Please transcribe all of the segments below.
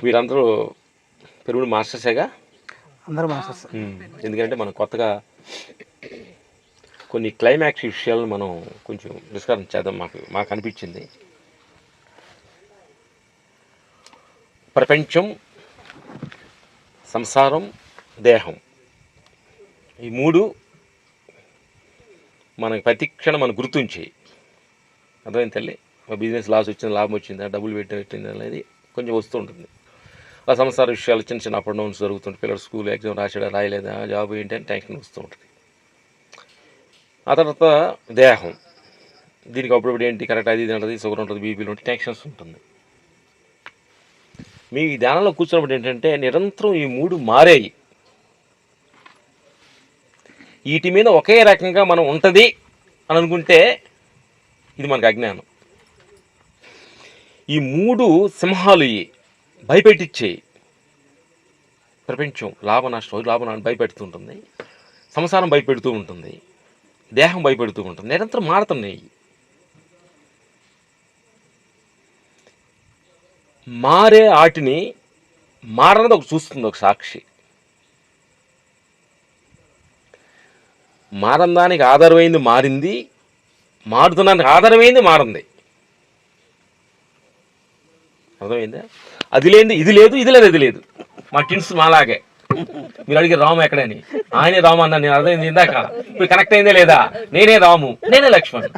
మీరందరూ పెరుగుడు మాస్టర్సేగా? అందరూ మాస్టర్స్. ఎందుకంటే మనం కొత్తగా కొన్ని క్లైమాక్స్ విషయాలను మనం కొంచెం డిస్కస్ చేద్దాం. మాకు అనిపించింది ప్రపంచం, సంసారం, దేహం, ఈ మూడు మనకి ప్రతి క్షణం మనం గుర్తుంచి అర్థమైంది తల్లి. మా బిజినెస్ లాస్ వచ్చింది, లాభం వచ్చిందా, డబ్బులు పెట్టింది అనేది కొంచెం వస్తూ ఉంటుంది. ఆ సంసార విషయాలు చిన్న చిన్న అప్ అండ్ డౌన్స్ జరుగుతుంటాయి. పిల్లలు స్కూల్ ఎగ్జామ్ రాసాడా రాయలేదా, జాబ్ ఏంటి అని టెన్షన్ వస్తూ ఉంటుంది. ఆ తర్వాత దేహం, దీనికి అప్పుడప్పుడు ఏంటి కరెక్ట్ అది ఇది ఉంటుంది, షుగర్ ఉంటుంది, బీపీలు ఉంటుంది, టెన్షన్స్ ఉంటుంది. మీ ధ్యానంలో కూర్చున్నప్పుడు ఏంటంటే నిరంతరం ఈ మూడు మారాయి. వీటి మీద ఒకే రకంగా మనం ఉంటుంది అని అనుకుంటే ఇది మనకు అజ్ఞానం. ఈ మూడు సింహాలు భయపెట్టించేయి. ప్రపంచం లాభ నష్టం భయపెడుతూ ఉంటుంది, సంసారం భయపెడుతూ ఉంటుంది, దేహం భయపెడుతూ ఉంటుంది. నిరంతరం మారుతున్నాయి. మారే ఆటిని మారన్నది ఒక చూస్తుంది, ఒక సాక్షి. మారడానికి ఆధారమైంది మారింది, మారుతున్నానికి ఆధారమైంది మారింది. అర్థమైందా? అది లేదు ఇది లేదు, ఇది లేదు అది లేదు. మా టిన్స్ మాలాగే. మీరు అడిగే రాము ఎక్కడని, ఆయనే రాము అన్నాను నేను. అర్థమైంది ఇందాక. ఇప్పుడు కనెక్ట్ అయిందే లేదా? నేనే రాము, నేనే లక్ష్మణ్.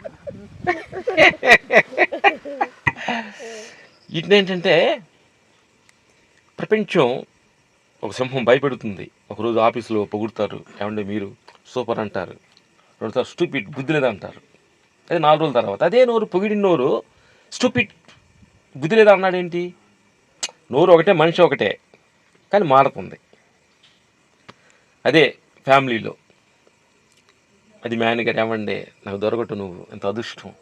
ఇట్నేంటంటే ప్రపంచం ఒక సింహం భయపెడుతుంది. ఒకరోజు ఆఫీసులో పొగుడుతారు, ఏమంటే మీరు సూపర్ అంటారు. రెండుసార్లు స్టూపిడ్, బుద్ధి లేదా అంటారు. అదే 4 రోజుల తర్వాత అదే నోరు, పొగిడిన నోరు స్టూపిడ్, బుద్ధి లేదా అన్నాడేంటి? నోరు ఒకటే, మనిషి ఒకటే, కానీ మారుతుంది. అదే ఫ్యామిలీలో అది మేనేజర్, ఏమండే నాకు దొరకట్టు, నువ్వు ఎంత అదృష్టం,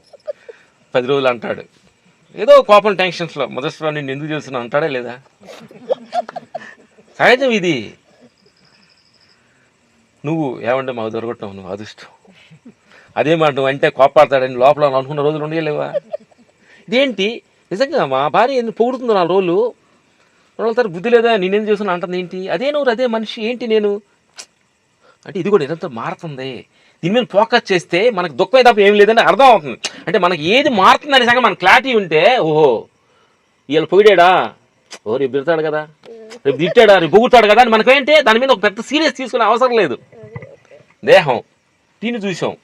10 రోజులు అంటాడు. ఏదో కోపం టెన్షన్స్లో మొదటిలో నేను ఎందుకు చేస్తున్నా అంటాడా లేదా? సహజం ఇది. నువ్వు ఏమంటే మాకు దొరకటం, నువ్వు అదృష్టం. అదే మాట నువ్వు అంటే కోపాడతాడని లోపల అనుకున్న రోజులు ఉండలేవా? ఇదేంటి నిజంగా మా భార్య ఎందుకు పొగుడుతుంది 4 రోజులు, 2 రోజుల తర్వాత బుద్ధి లేదా, నేనేం చేస్తున్నా అంటుంది ఏంటి? అదే నువ్వు అదే మనిషి ఏంటి నేను అంటే ఇది కూడా నిరంతరం మారుతుంది. దీని మీద ఫోకస్ చేస్తే మనకు దుఃఖమే తప్ప ఏం లేదని అర్థం అవుతుంది. అంటే మనకి ఏది మారుతుంది అనే సంగతి మనకు క్లారిటీ ఉంటే, ఓహో వీళ్ళు పొగిడాడా, ఓ రేపు తిడతాడు కదా, రేపు తిట్టాడా, రేపు పొగుతాడు కదా అని మనకేంటే దాని మీద ఒక పెద్ద సీరియస్ తీసుకునే అవసరం లేదు. దేహం దీన్ని చూసాం,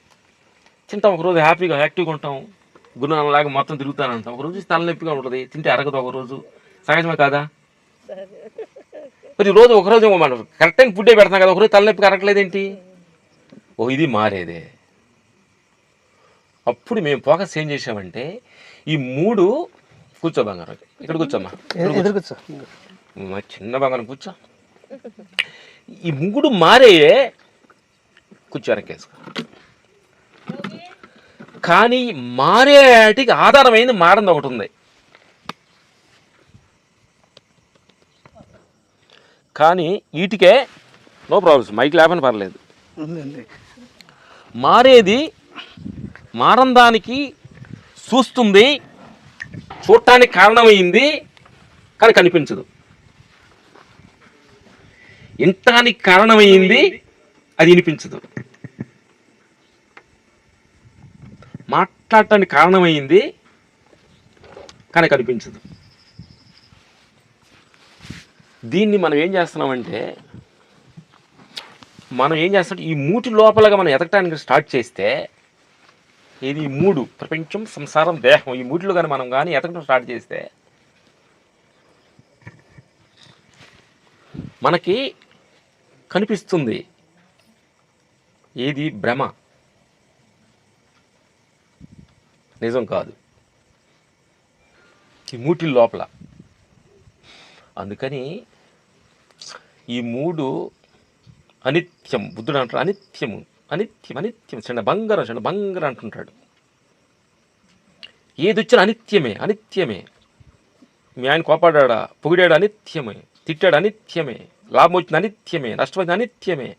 తింటాం ఒకరోజు హ్యాపీగా యాక్టివ్గా ఉంటాం, గుణంలాగా మొత్తం తిరుగుతానంటాం. ఒకరోజు తలనొప్పిగా ఉంటుంది, తింటే అరగదు ఒకరోజు. సహజమే కాదా? మరి రోజు ఒకరోజు మనం కరెక్ట్ టైం ఫుడ్డే పెడతాం కదా, ఒకరోజు తలనొప్పి అరగట్లేదేంటి? ఓ ఇది మారేదే. అప్పుడు మేము ఫోకస్ ఏం చేసామంటే ఈ మూడు, కూర్చో బంగారం, ఇక్కడ కూర్చోమ్మా, కూర్చో చిన్న బంగారం కూర్చో. ఈ మూడు మారే, కూర్చో వెనకేసుకో. కానీ మారేటికి ఆధారమైంది మారింది ఒకటి ఉంది. కానీ వీటికే నో ప్రాబ్లమ్స్, మైక్ లేపని పర్లేదు. మారేది మారందానికి చూస్తుంది, చూడటానికి కారణమైంది కానీ కనిపించదు. వినటానికి కారణమైంది, అది వినిపించదు. మాట్లాడటానికి కారణమైంది కానీ కనిపించదు. దీన్ని మనం ఏం చేస్తున్నామంటే ఈ మూటి లోపలగా మనం ఎదగటానికి స్టార్ట్ చేస్తే, ఇది మూడు ప్రపంచం, సంసారం, దేహం, ఈ మూటిలో కానీ మనం కానీ ఎదగటం స్టార్ట్ చేస్తే మనకి కనిపిస్తుంది ఏది భ్రమ, నిజం కాదు ఈ మూటి లోపల. అందుకని ఈ మూడు అనిత్యం. బుద్ధుడు అంటాడు అనిత్యము, అనిత్యం, అనిత్యం, చిన్న బంగారం అంటుంటాడు. ఏది వచ్చినా అనిత్యమే, అనిత్యమే. మీ ఆయన కోపాడా, పొగిడాడు, అనిత్యమే. తిట్టాడు, అనిత్యమే. లాభం వచ్చింది, అనిత్యమే. నష్టం వచ్చింది, అనిత్యమే.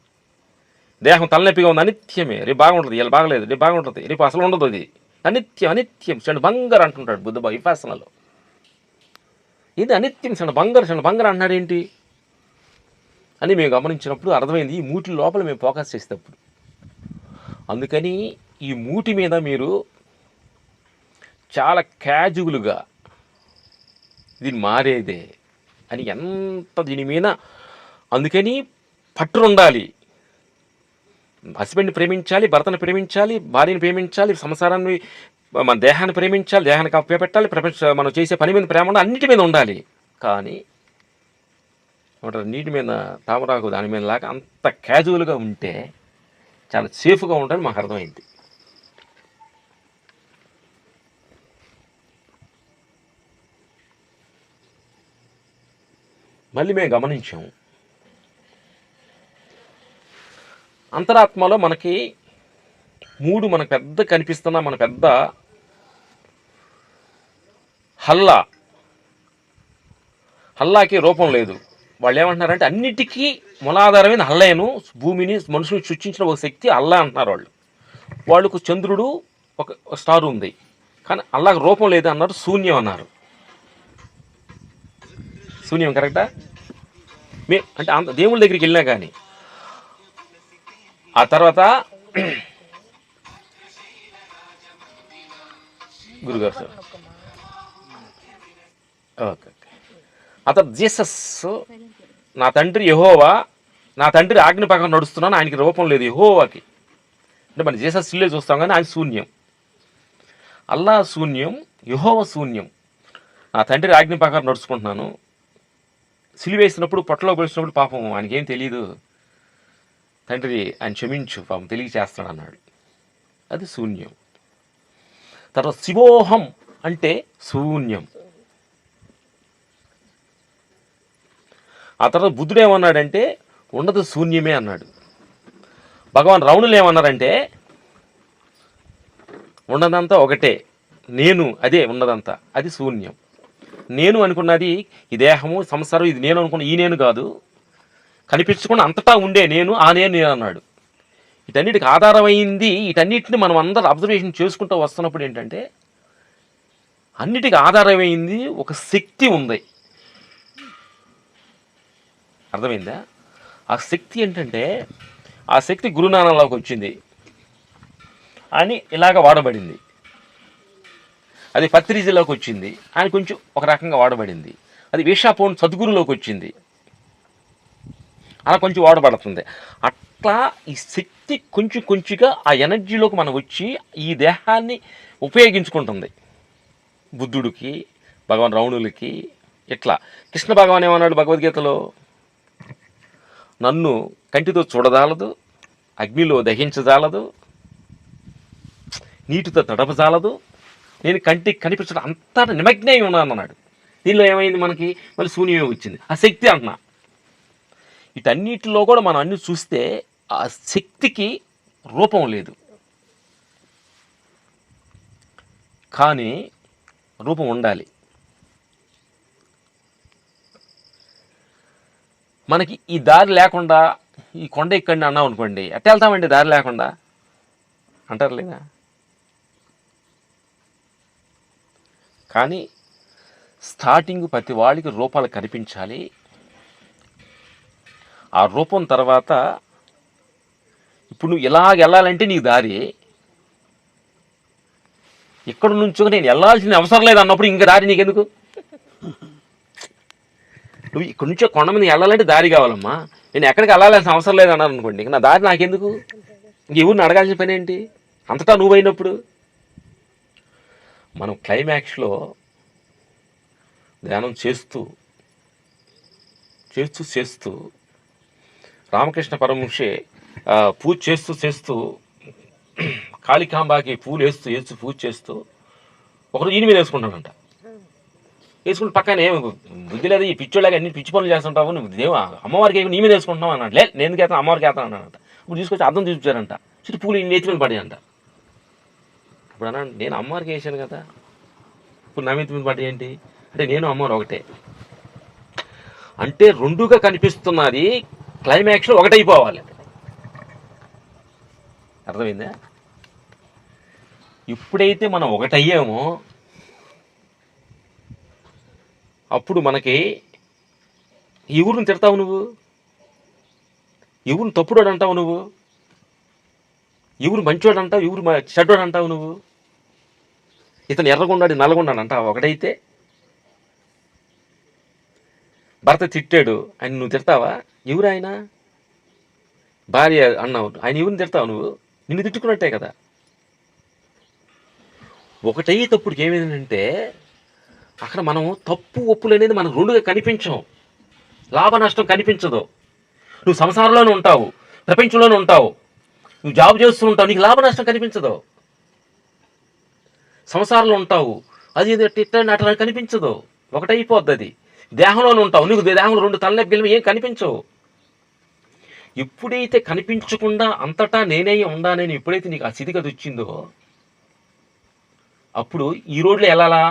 దేహం తలనొప్పిగా ఉంది, అనిత్యమే. రేపు బాగుంటుంది, ఇలా బాగలేదు, రేపు బాగుంటుంది, రేపు అసలు ఉండదు. అది అనిత్యం, అనిత్యం, చిన్న బంగారం అంటుంటాడు బుద్ధ విపాసనలో. ఇది అనిత్యం బంగారు అంటున్నాడు ఏంటి అని మేము గమనించినప్పుడు అర్థమైంది ఈ మూటి లోపల మేము ఫోకస్ చేసేటప్పుడు. అందుకని ఈ మూటి మీద మీరు చాలా క్యాజువల్గా ఇది మారేదే అని ఎంత దీని మీద అందుకని పట్టు ఉండాలి. హస్బెండ్ని ప్రేమించాలి, భర్తను ప్రేమించాలి, భార్యని ప్రేమించాలి, సంసారాన్ని మన దేహాన్ని ప్రేమించాలి, దేహానికి అప్పపెట్టాలి, మనం చేసే పని మీద ప్రేమ ఉండాలి, అన్నిటి మీద ఉండాలి. కానీ నీటి మీద తామరాకు దాని మీద లాగా అంత క్యాజువల్గా ఉంటే చాలా సేఫ్గా ఉండాలని మాకు అర్థమైంది. మళ్ళీ మేము గమనించాము అంతరాత్మలో మనకి మనకు పెద్ద కనిపిస్తున్న మన పెద్ద హల్లాకి రూపం లేదు. వాళ్ళు ఏమంటున్నారంటే అన్నిటికీ మూలాధారమైన హల్లేను, భూమిని మనుషుని సృష్టించిన ఒక శక్తి అల్లా అంటున్నారు వాళ్ళకు చంద్రుడు ఒక స్టార్ ఉంది కానీ అల్లాకి రూపం లేదు అన్నారు, శూన్యం అన్నారు. శూన్యం కరెక్టా? అంటే అంత దేవుళ్ళ దగ్గరికి వెళ్ళినా కానీ ఆ తర్వాత గురుగారు సార్ ఓకే అతను జీసస్ నా తండ్రి యెహోవా, నా తండ్రి ఆజ్ఞ ప్రకారం నడుస్తున్నాను, ఆయనకి రూపం లేదు యెహోవాకి. అంటే మన జీసస్ ఇల్లే చూస్తాం కానీ ఆయన శూన్యం. అల్లా శూన్యం, యెహోవా శూన్యం. నా తండ్రి ఆజ్ఞ ప్రకారం నడుచుకుంటున్నాను. సిలివేసినప్పుడు పొట్టలో పోసినప్పుడు పాపం ఆయనకేం తెలియదు, తండ్రి ఆయన క్షమించు పాపం తెలియచేస్తాడు అన్నాడు. అది శూన్యం. తర్వాత శివోహం అంటే శూన్యం. ఆ తర్వాత బుద్ధుడు ఏమన్నాడంటే ఉన్నది శూన్యమే అన్నాడు. భగవాన్ రమణులు ఏమన్నారంటే ఉన్నదంతా ఒకటే, నేను అదే ఉన్నదంతా, అది శూన్యం. నేను అనుకున్నది ఈ దేహము సంసారం, ఇది నేను అనుకున్న ఈ నేను కాదు, కనిపించకుండా అంతటా ఉండే నేను, ఆ నేను అన్నాడు. వీటన్నిటికి ఆధారమైంది. వీటన్నిటిని మనం అందరూ అబ్జర్వేషన్ చేసుకుంటూ వస్తున్నప్పుడు ఏంటంటే అన్నిటికీ ఆధారమైంది ఒక శక్తి ఉంది. అర్థమైందా? ఆ శక్తి ఏంటంటే ఆ శక్తి గురునానక్కి వచ్చింది అని ఇలాగ వాడబడింది. అది పత్రిజీలోకి వచ్చింది, ఆయన కొంచెం ఒక రకంగా వాడబడింది. అది వేషాపోన్ సద్గురులోకి వచ్చింది, అలా కొంచెం వాడబడుతుంది. అట్లా ఈ శక్తి కొంచెం కొంచెంగా ఆ ఎనర్జీలోకి మనం వచ్చి ఈ దేహాన్ని ఉపయోగించుకుంటుంది. బుద్ధుడికి, భగవాన్ రమణులకి ఇట్లా. కృష్ణ భగవాన్ ఏమన్నాడు భగవద్గీతలో? నన్ను కంటితో చూడజాలదు, అగ్నిలో దహించజాలదు, నీటితో తడపజాలదు, నేను కంటికి కనిపించడం అంతా నిమగ్నై ఉన్నాను అన్నాడు. దీనిలో ఏమైంది మనకి? మళ్ళీ శూన్యమే వచ్చింది. ఆ శక్తి అంటున్నా. వీటన్నిటిలో కూడా మనం అన్ని చూస్తే ఆ శక్తికి రూపం లేదు, కానీ రూపం ఉండాలి. మనకి ఈ దారి లేకుండా ఈ కొండ ఎక్కండి అన్నాం అనుకోండి, ఎట్ట వెళ్తామండి దారి లేకుండా అంటారు లేదా? కానీ స్టార్టింగ్ ప్రతి వాళ్ళకి రూపాలు కనిపించాలి. ఆ రూపం తర్వాత ఇప్పుడు నువ్వు ఇలాగ వెళ్ళాలంటే నీకు దారి ఇక్కడ నుంచో నేను వెళ్ళాల్సిన అవసరం లేదు అన్నప్పుడు ఇంకా దారి నీకెందుకు? నువ్వు ఇక్కడ నుంచో కొండ మీద వెళ్ళాలంటే దారి కావాలమ్మా, నేను ఎక్కడికి వెళ్ళాల్సిన అవసరం లేదు అన్నాను అనుకోండి, ఇంకా నా దారి నాకెందుకు? ఇంక ఎవరిని అడగాల్సిన పని ఏంటి అంతటా నువ్వు అయినప్పుడు? మనం క్లైమాక్స్లో ధ్యానం చేస్తూ చేస్తూ చేస్తూ రామకృష్ణ పరమహంసే పూజ చేస్తూ చేస్తూ కాళికాంబాకి పూలు వేస్తూ వేస్తూ పూజ చేస్తూ ఒకరు ఈయన మీద వేసుకుంటానంట. వేసుకుంటే పక్కన ఏమి బుద్ధి లేదు, ఈ పిచ్చోళ్ళగా అన్ని పిచ్చి పనులు చేస్తుంటావు, నువ్వు దేవు అమ్మవారికి నీ మీద వేసుకుంటున్నావు అన్నాడు. లేదు నేను ఎందుకు వేస్తాను, అమ్మవారికి వేస్తాను అన్నాడంట. ఇప్పుడు తీసుకొచ్చి అర్థం చూపించారంట, చుట్టూ పూలు నేతి మీద పడాయంట. ఇప్పుడు అన్నాడు నేను అమ్మవారికి వేసాను కదా, ఇప్పుడు నా మీద పడ్డాయి ఏంటి అంటే నేను అమ్మవారు ఒకటే. అంటే రెండుగా కనిపిస్తున్నది, క్లైమాక్స్లో ఒకటైపోవాలి. అర్థమైందా? ఎప్పుడైతే మనం ఒకటయ్యామో అప్పుడు మనకి ఎవరిని తిడతావు నువ్వు, ఎవరిని తప్పుడోడు అంటావు నువ్వు, ఎవరు మంచోడు అంటావు, ఎవరు చెడ్డోడు అంటావు నువ్వు. ఇతను ఎర్రగొండాడు నల్లగొండాడు అంటావు. ఒకటైతే భర్త తిట్టాడు ఆయన నువ్వు తిడతావా, ఎవరు ఆయన భార్య అన్నావు, ఆయన ఎవరిని తిడతావు నువ్వు, నిన్ను తిట్టుకున్నట్టే కదా. ఒకటైతప్పుడు ఏమైందంటే అక్కడ మనం తప్పు ఒప్పులు అనేది మనకు రెండుగా కనిపించవు, లాభ నష్టం కనిపించదు. నువ్వు సంసారంలోనే ఉంటావు, ప్రపంచంలోనే ఉంటావు, నువ్వు జాబ్ చేస్తూ ఉంటావు, నీకు లాభ నష్టం కనిపించదు. సంసారంలో ఉంటావు, అది అట్లా కనిపించదు, ఒకటైపోద్ది. అది దేహంలోనే ఉంటావు, నీకు దేహంలో రెండు తలనొప్పిలు ఏం కనిపించవు. ఎప్పుడైతే కనిపించకుండా అంతటా నేనే ఉండానని ఎప్పుడైతే నీకు ఆ స్థితిగతి వచ్చిందో అప్పుడు ఈ రోడ్లో వెళ్ళాలా,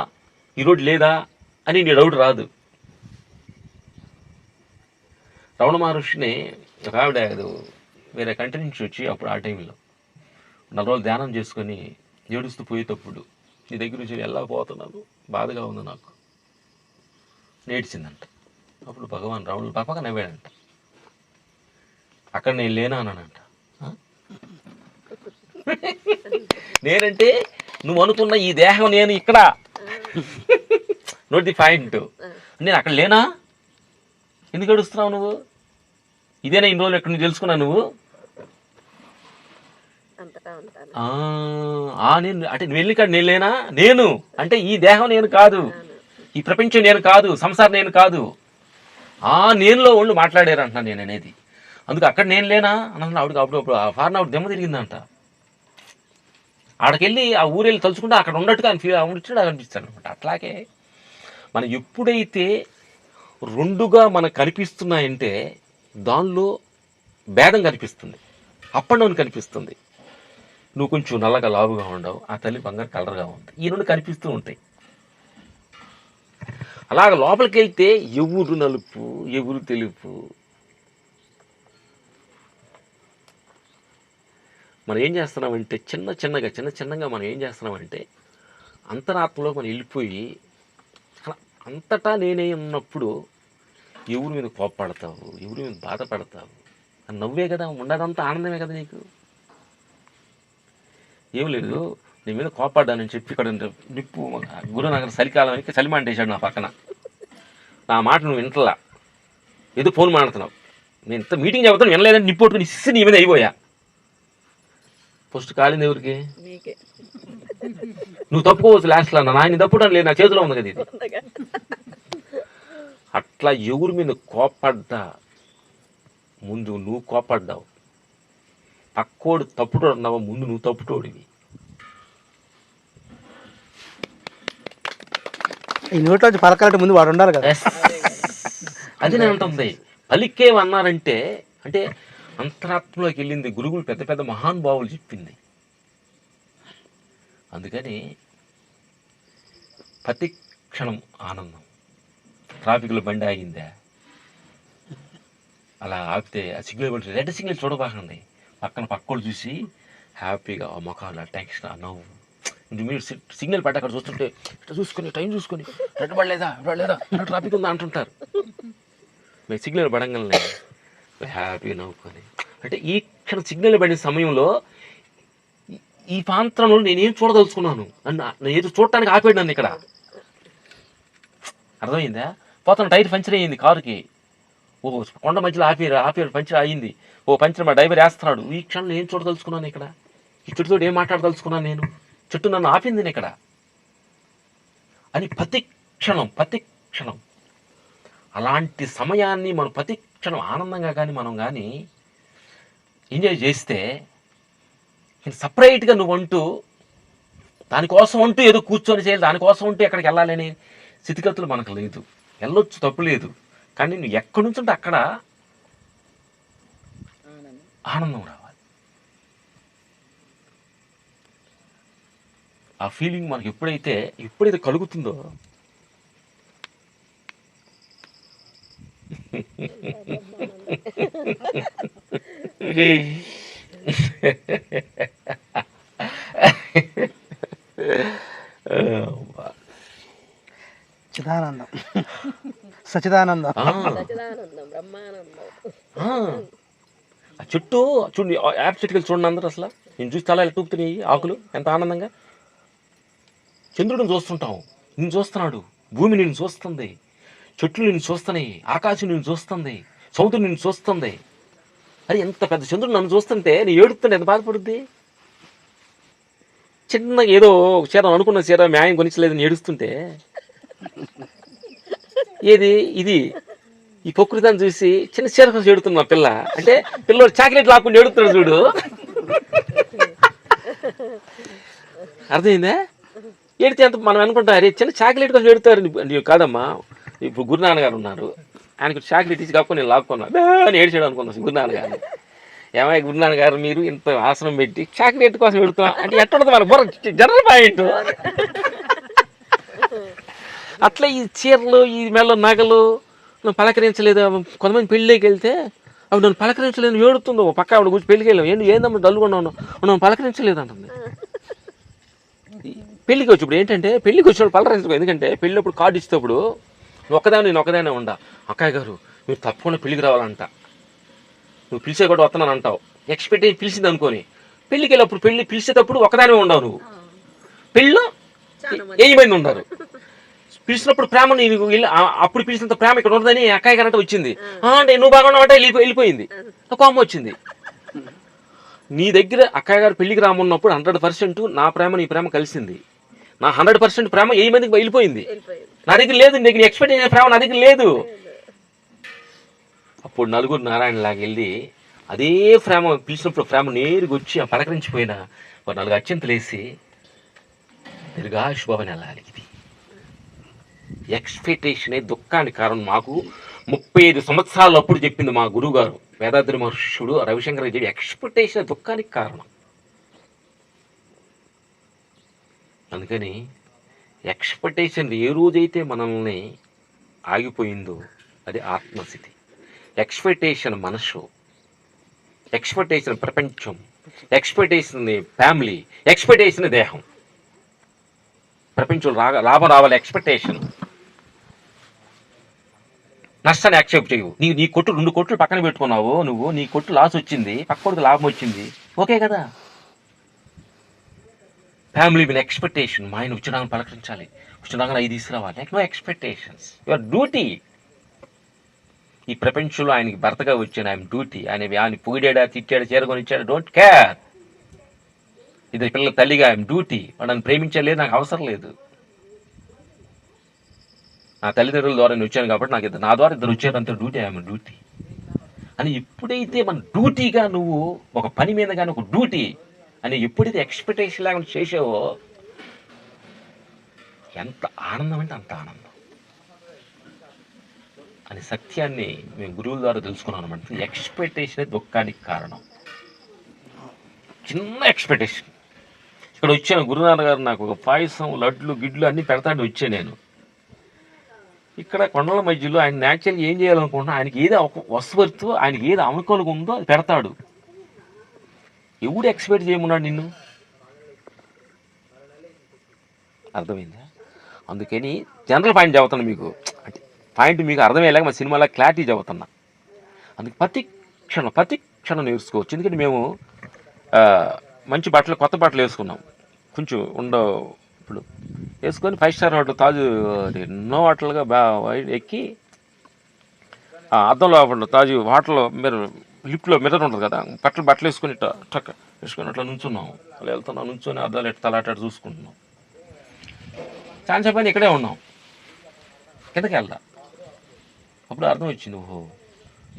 ఈ రోడ్డు లేదా అని నీ డౌట్ రాదు. రమణ మహర్షిని ఒక ఆవిడ వేరే కంట్రీ నుంచి వచ్చి అప్పుడు ఆ టైంలో 4 రోజులు ధ్యానం చేసుకొని ఏడుస్తూ పోయేటప్పుడు నీ దగ్గర నుంచి వెళ్ళకపోతున్నాను, బాధగా ఉంది నాకు నేడ్చిందంట. అప్పుడు భగవాన్ రాముడు పక్కన నవ్వాడంట. అక్కడ నేను లేనా అన్నానంట. నేనంటే నువ్వు అనుకున్న ఈ దేహం నేను ఇక్కడ నోట్ ది పాయింట్. నేను అక్కడ లేనా, ఎందుకు ఏడుస్తున్నావు నువ్వు, ఇదేనా ఇన్ని రోజులు ఎక్కడ నుంచి తెలుసుకున్నావు నువ్వు. నేను అంటే నువ్వు వెళ్ళి కాదు, నేను లేనా, నేను అంటే ఈ దేహం నేను కాదు, ఈ ప్రపంచం నేను కాదు, సంసారం నేను కాదు, నేనులో వాళ్ళు మాట్లాడారు అంటున్నాను నేను అనేది. అందుకు అక్కడ నేను లేనా అన్న ఆవిడకి అప్పుడు ఆ ఫారెన్ ఆవిడ దెమ్మ తిరిగిందంట. ఆడకెళ్ళి ఆ ఊరెళ్ళి తలుచుకుంటే అక్కడ ఉన్నట్టుగా ఆయన ఫీల్ అనిపించాడు, అనిపిస్తాడు అనమాట. అట్లాగే మనం ఎప్పుడైతే రెండుగా మనకు కనిపిస్తున్నాయంటే దానిలో భేదం కనిపిస్తుంది, అప్ అండ్ డౌన్ కనిపిస్తుంది. నువ్వు కొంచెం నల్లగా లావుగా ఉండవు, ఆ తల్లి బంగారు కలర్గా ఉంది, ఈ రెండు కనిపిస్తూ ఉంటాయి. అలాగ లోపలికి వెళ్తే ఎవరు నలుపు ఎవరు తెలుపు. మనం ఏం చేస్తున్నామంటే చిన్న చిన్నగా మనం ఏం చేస్తున్నామంటే అంతరాత్మలో మనం వెళ్ళిపోయి అంతటా నేనే ఉన్నప్పుడు ఎవరి మీద కోప్పడతావు, ఎవరి మీద బాధపడతావు, నవ్వే కదా ఉండదంతా, ఆనందమే కదా నీకు. ఏం లేదు, నీ మీద కోప్పడ్డానని చెప్పి ఇక్కడ నిప్పు గురునగర్ చలికాలానికి చలిమంటేశాడు నా పక్కన. నా మాట నువ్వు వింటలా, ఏదో ఫోన్ మాడుతున్నావు, నేను ఇంత మీటింగ్ చెబుతాను వినలేదని నిప్పొట్టుకుని ఇస్తే నీ మీద అయిపోయా. ఫస్ట్ కాలింది ఎవరికి, నువ్వు తప్పుకోవచ్చు లాస్ట్లో. నా ఆయన తప్పుడం లేదు, నా చేతిలో ఉంది కదా ఇది. అట్లా ఎవరి మీద కోప్పడ్డా ముందు నువ్వు కోప్పడ్డావు, పక్కోడు తప్పుటోడు అన్నావా ముందు నువ్వు తప్పుటోడివి. ఈ నోట్లో పలకాలంటే ముందు వాడు ఉండాలి కదా. అది నేను అంటుంది. పలికేమన్నారంటే అంటే అంతరాత్మలోకి వెళ్ళింది, గురువులు పెద్ద పెద్ద మహానుభావులు చెప్పింది. అందుకని ప్రతి క్షణం ఆనందం. ట్రాఫిక్లో బండి ఆగిందా, అలా ఆపితే ఆ సిగ్నల్ పడి రెడ్ సిగ్నల్ చూడబాకండి, పక్కోడు చూసి హ్యాపీగా ఆ ముఖాలు టెన్షన్, ఆ నవ్వు. మీరు సిగ్నల్ పడ్డ అక్కడ చూస్తుంటే ఇట్లా చూసుకొని టైం చూసుకొని రెడ్ పడలేదా ట్రాఫిక్ ఉందా అంటుంటారు. మీరు సిగ్నల్ పడంగానే హ్యాపీగా నవ్వుకొని, అంటే ఈ క్షణం సిగ్నల్ పడిన సమయంలో ఈ ప్రాంతంలో నేనేం చూడదలుచుకున్నాను నన్ను ఏదో చూడటానికి ఆపాడు నన్ను ఇక్కడ. అర్థమైందా? పోతాను టైర్ పంచర్ అయ్యింది కారుకి, కొండ మధ్యలో ఆపారు పంచర్ అయ్యింది, పంచర్ మా డ్రైవర్ వేస్తున్నాడు. ఈ క్షణంలో ఏం చూడదలుచుకున్నాను ఇక్కడ, ఈ చెట్టుతో ఏం మాట్లాడదలుచుకున్నాను నేను, చెట్టు నన్ను ఆపింది నేను ఇక్కడ అని ప్రతి క్షణం అలాంటి సమయాన్ని మనం ప్రతి క్షణం ఆనందంగా కానీ మనం కానీ ఎంజాయ్ చేస్తే సపరేట్గా నువ్వు అంటూ దానికోసం అంటూ ఏదో కూర్చొని చేయాలి, దానికోసం అంటూ ఎక్కడికి వెళ్ళాలని స్థితిగతులు మనకు లేదు. వెళ్ళొచ్చు, తప్పు లేదు, కానీ నువ్వు ఎక్కడి నుంచి ఉంటే అక్కడ ఆనందం రావాలి. ఆ ఫీలింగ్ మనకి ఎప్పుడైతే కలుగుతుందో చిదానందం. సచిదానందం. ఆ చుట్టూ చూడండి, యాప్ చెట్టుకెళ్ళి చూడండి అందరూ. అసలు నేను చూస్తే అలా టూపుతున్నాయి ఆకులు, ఎంత ఆనందంగా. చంద్రుడిని చూస్తుంటాం, నిన్ను చూస్తున్నాడు, భూమి నిన్ను చూస్తుంది, చెట్లు నిన్ను చూస్తున్నాయి, ఆకాశం నిన్ను చూస్తుంది, సముద్రం నిన్ను చూస్తుంది. అది ఎంత పెద్ద చంద్రుడు నన్ను చూస్తుంటే నేను ఏడుతుంటే ఎంత బాధపడుద్ది. చిన్న ఏదో చీర అనుకున్న చీర న్యాయం కొనిచ్చలేదని ఏడుస్తుంటే, ఏది ఇది ఈ ప్రకృతిని చూసి చిన్న చీర కోసం ఏడుతున్నా పిల్ల అంటే, పిల్లలు చాక్లెట్ లాక్కుండా ఏడుతున్నాడు చూడు. అర్థమైందా? ఏడితే అంత మనం అనుకుంటాం, అరే చిన్న చాక్లెట్ కోసం ఏడుతారు. కాదమ్మా, ఇప్పుడు గురునాన్నగారు ఉన్నారు, ఆయనకు చాక్లెట్ ఇచ్చి కాకుండా నేను లాక్కున్నా అని ఏడ్చాడు అనుకున్నాను గురునాన్నగారు. ఏమై గురునాన్నగారు మీరు ఇంత ఆసనం పెట్టి చాక్లెట్ కోసం పెడుతున్నా అంటే ఎట్టుంటుంది మన బుర్ర జనరల్ పాయింట్. అట్లా ఈ చీరలు, ఈ మెల్ల నగలు నన్ను పలకరించలేదు. కొంతమంది పెళ్ళికి వెళ్తే అవి నన్ను పలకరించలేదు ఏడుతుందో, పక్క ఆవిడ కూర్చొని పెళ్ళికి వెళ్ళాం, ఏందమ్మా డల్లుకున్నాను, నన్ను పలకరించలేదు అంటుంది. పెళ్ళికి వచ్చి ఇప్పుడు ఏంటంటే, పెళ్ళికి వచ్చినప్పుడు పలకరించుకో. ఎందుకంటే పెళ్ళినప్పుడు కార్డు ఇచ్చేటప్పుడు నేను ఒకదానే ఉండా, అక్కయ్య గారు మీరు తప్పకుండా పెళ్ళికి రావాలంట, నువ్వు పిలిచే కూడా వస్తున్నాను అంటావు. ఎక్స్పెక్టేషన్ పిలిచింది అనుకోని పెళ్ళికి వెళ్ళినప్పుడు పిలిచేటప్పుడు ఒకదానే ఉండవు నువ్వు, పెళ్ళిలో 1000 మంది ఉండరు. పిలిచినప్పుడు ప్రేమ నీకు అప్పుడు పిలిచినంత ప్రేమ ఇక్కడ ఉండదని అక్కయ్య గారంటే వచ్చింది అంటే నువ్వు బాగున్నావు అంటే వెళ్ళిపోయింది. కోపం వచ్చింది. నీ దగ్గర అక్కయ్య గారు పెళ్ళికి రామున్నప్పుడు 100% నా ప్రేమ నీ ప్రేమ కలిసింది. నా 100% ప్రేమ 1000 మందికి వెళ్ళిపోయింది. నా దగ్గర లేదు, నీకు ఎక్స్పెక్ట్ చేసిన ప్రేమ నా దగ్గర లేదు. అప్పుడు నలుగురు నారాయణలాగా వెళ్ళి అదే ప్రేమ పిలిచినప్పుడు ప్రేమ నేరుగా వచ్చి ఆ పలకరించిపోయిన 4 అత్యంతలు వేసి తిరుగా శుభమని వెళ్ళాలి. ఇది ఎక్స్పెక్టేషనే దుఃఖానికి కారణం. మాకు 35 సంవత్సరాలు అప్పుడు చెప్పింది మా గురువు గారు వేదాద్రి మహర్షుడు రవిశంకర్ రెడ్డి. ఎక్స్పెక్టేషన్ దుఃఖానికి కారణం. అందుకని ఎక్స్పెక్టేషన్ ఏ రోజైతే మనల్ని ఆగిపోయిందో అది ఆత్మస్థితి. ఎక్స్పెక్టేషన్ మనసు, ఎక్స్పెక్టేషన్ ప్రపంచం, ఎక్స్పెక్టేషన్ ఫ్యామిలీ, ఎక్స్పెక్టేషన్ దేహం. ప్రపంచంలో లాభం రావాలి ఎక్స్పెక్టేషన్. నష్టాన్ని యాక్సెప్ట్ చేయవు. నీ కొట్టు 2 కోట్లు పక్కన పెట్టుకున్నావు నువ్వు, నీ కొట్టు లాస్ వచ్చింది, పక్కోడికి లాభం వచ్చింది, ఓకే కదా. ఫ్యామిలీ మీద ఎక్స్పెక్టేషన్, మా ఆయన వచ్చినాక పలకరించాలి, వచ్చినాక అవి తీసుకురావాలి. No expectations, your duty. ఈ ప్రపంచంలో ఆయనకి భర్తగా వచ్చాను, ఆయన డ్యూటీ. ఆయన పొగిడాడా, తిట్టాడా, చేరుకొని ఇచ్చాడా, డోంట్ కేర్. ఇది పిల్లల తల్లిగా ఆయన డ్యూటీ. నన్ను ప్రేమించలేదు, నాకు అవసరం లేదు. నా తల్లిదండ్రుల ద్వారా నేను వచ్చాను కాబట్టి నా ద్వారా 2 వచ్చారు, అంతే డ్యూటీ, ఆమె డ్యూటీ అని. ఎప్పుడైతే మన డ్యూటీగా నువ్వు ఒక పని మీద కానీ ఒక డ్యూటీ అని ఎప్పుడైతే ఎక్స్పెక్టేషన్ లాగా చేసావో ఎంత ఆనందం అంటే అంత ఆనందం అనే సత్యాన్ని మేము గురువుల ద్వారా తెలుసుకున్నాం అనమాట. ఎక్స్పెక్టేషనే దుఃఖానికి కారణం. చిన్న ఎక్స్పెక్టేషన్. ఇక్కడ వచ్చాను, గురునాథ గారు నాకు ఒక పాయసం, లడ్లు, గిడ్లు అన్నీ పెడతాడు. వచ్చాను నేను ఇక్కడ కొండల మధ్యలో. ఆయన న్యాచురల్గా ఏం చేయాలనుకుంటున్నా, ఆయనకి ఏది వస్తువుతో ఆయనకి ఏది అనుకూలంగా ఉందో అది పెడతాడు. ఎవడు ఎక్స్పెక్ట్ చేయమన్నాడు నిన్ను? అర్థమైందా? అందుకని జనరల్ పాయింట్ చదువుతున్నా మీకు, అంటే పాయింట్ మీకు అర్థమయ్యేలాగా మా సినిమాలో క్లారిటీ చదువుతున్నా. అందుకే ప్రతి క్షణం నేర్చుకోవచ్చు. ఎందుకంటే మేము మంచి బట్టలు, కొత్త బట్టలు వేసుకున్నాం. కొంచెం ఇప్పుడు వేసుకొని 5 స్టార్ హోటల్ తాజు నో హోటల్గా ఎక్కి అద్దంలో తాజు హోటల్లో లిఫ్ట్లో మిర్రర్ ఉంటుంది కదా, బట్టలు వేసుకొని టక్ వేసుకొని అట్లా నుంచున్నాం. అలా వెళ్తున్నాం, నుంచొని అద్దాలు తలాటాడు చూసుకుంటున్నాం. ఛాన్స్ పైన ఇక్కడే ఉన్నాం, కిందకి వెళ్దా. అప్పుడు అర్థం వచ్చింది, ఓహో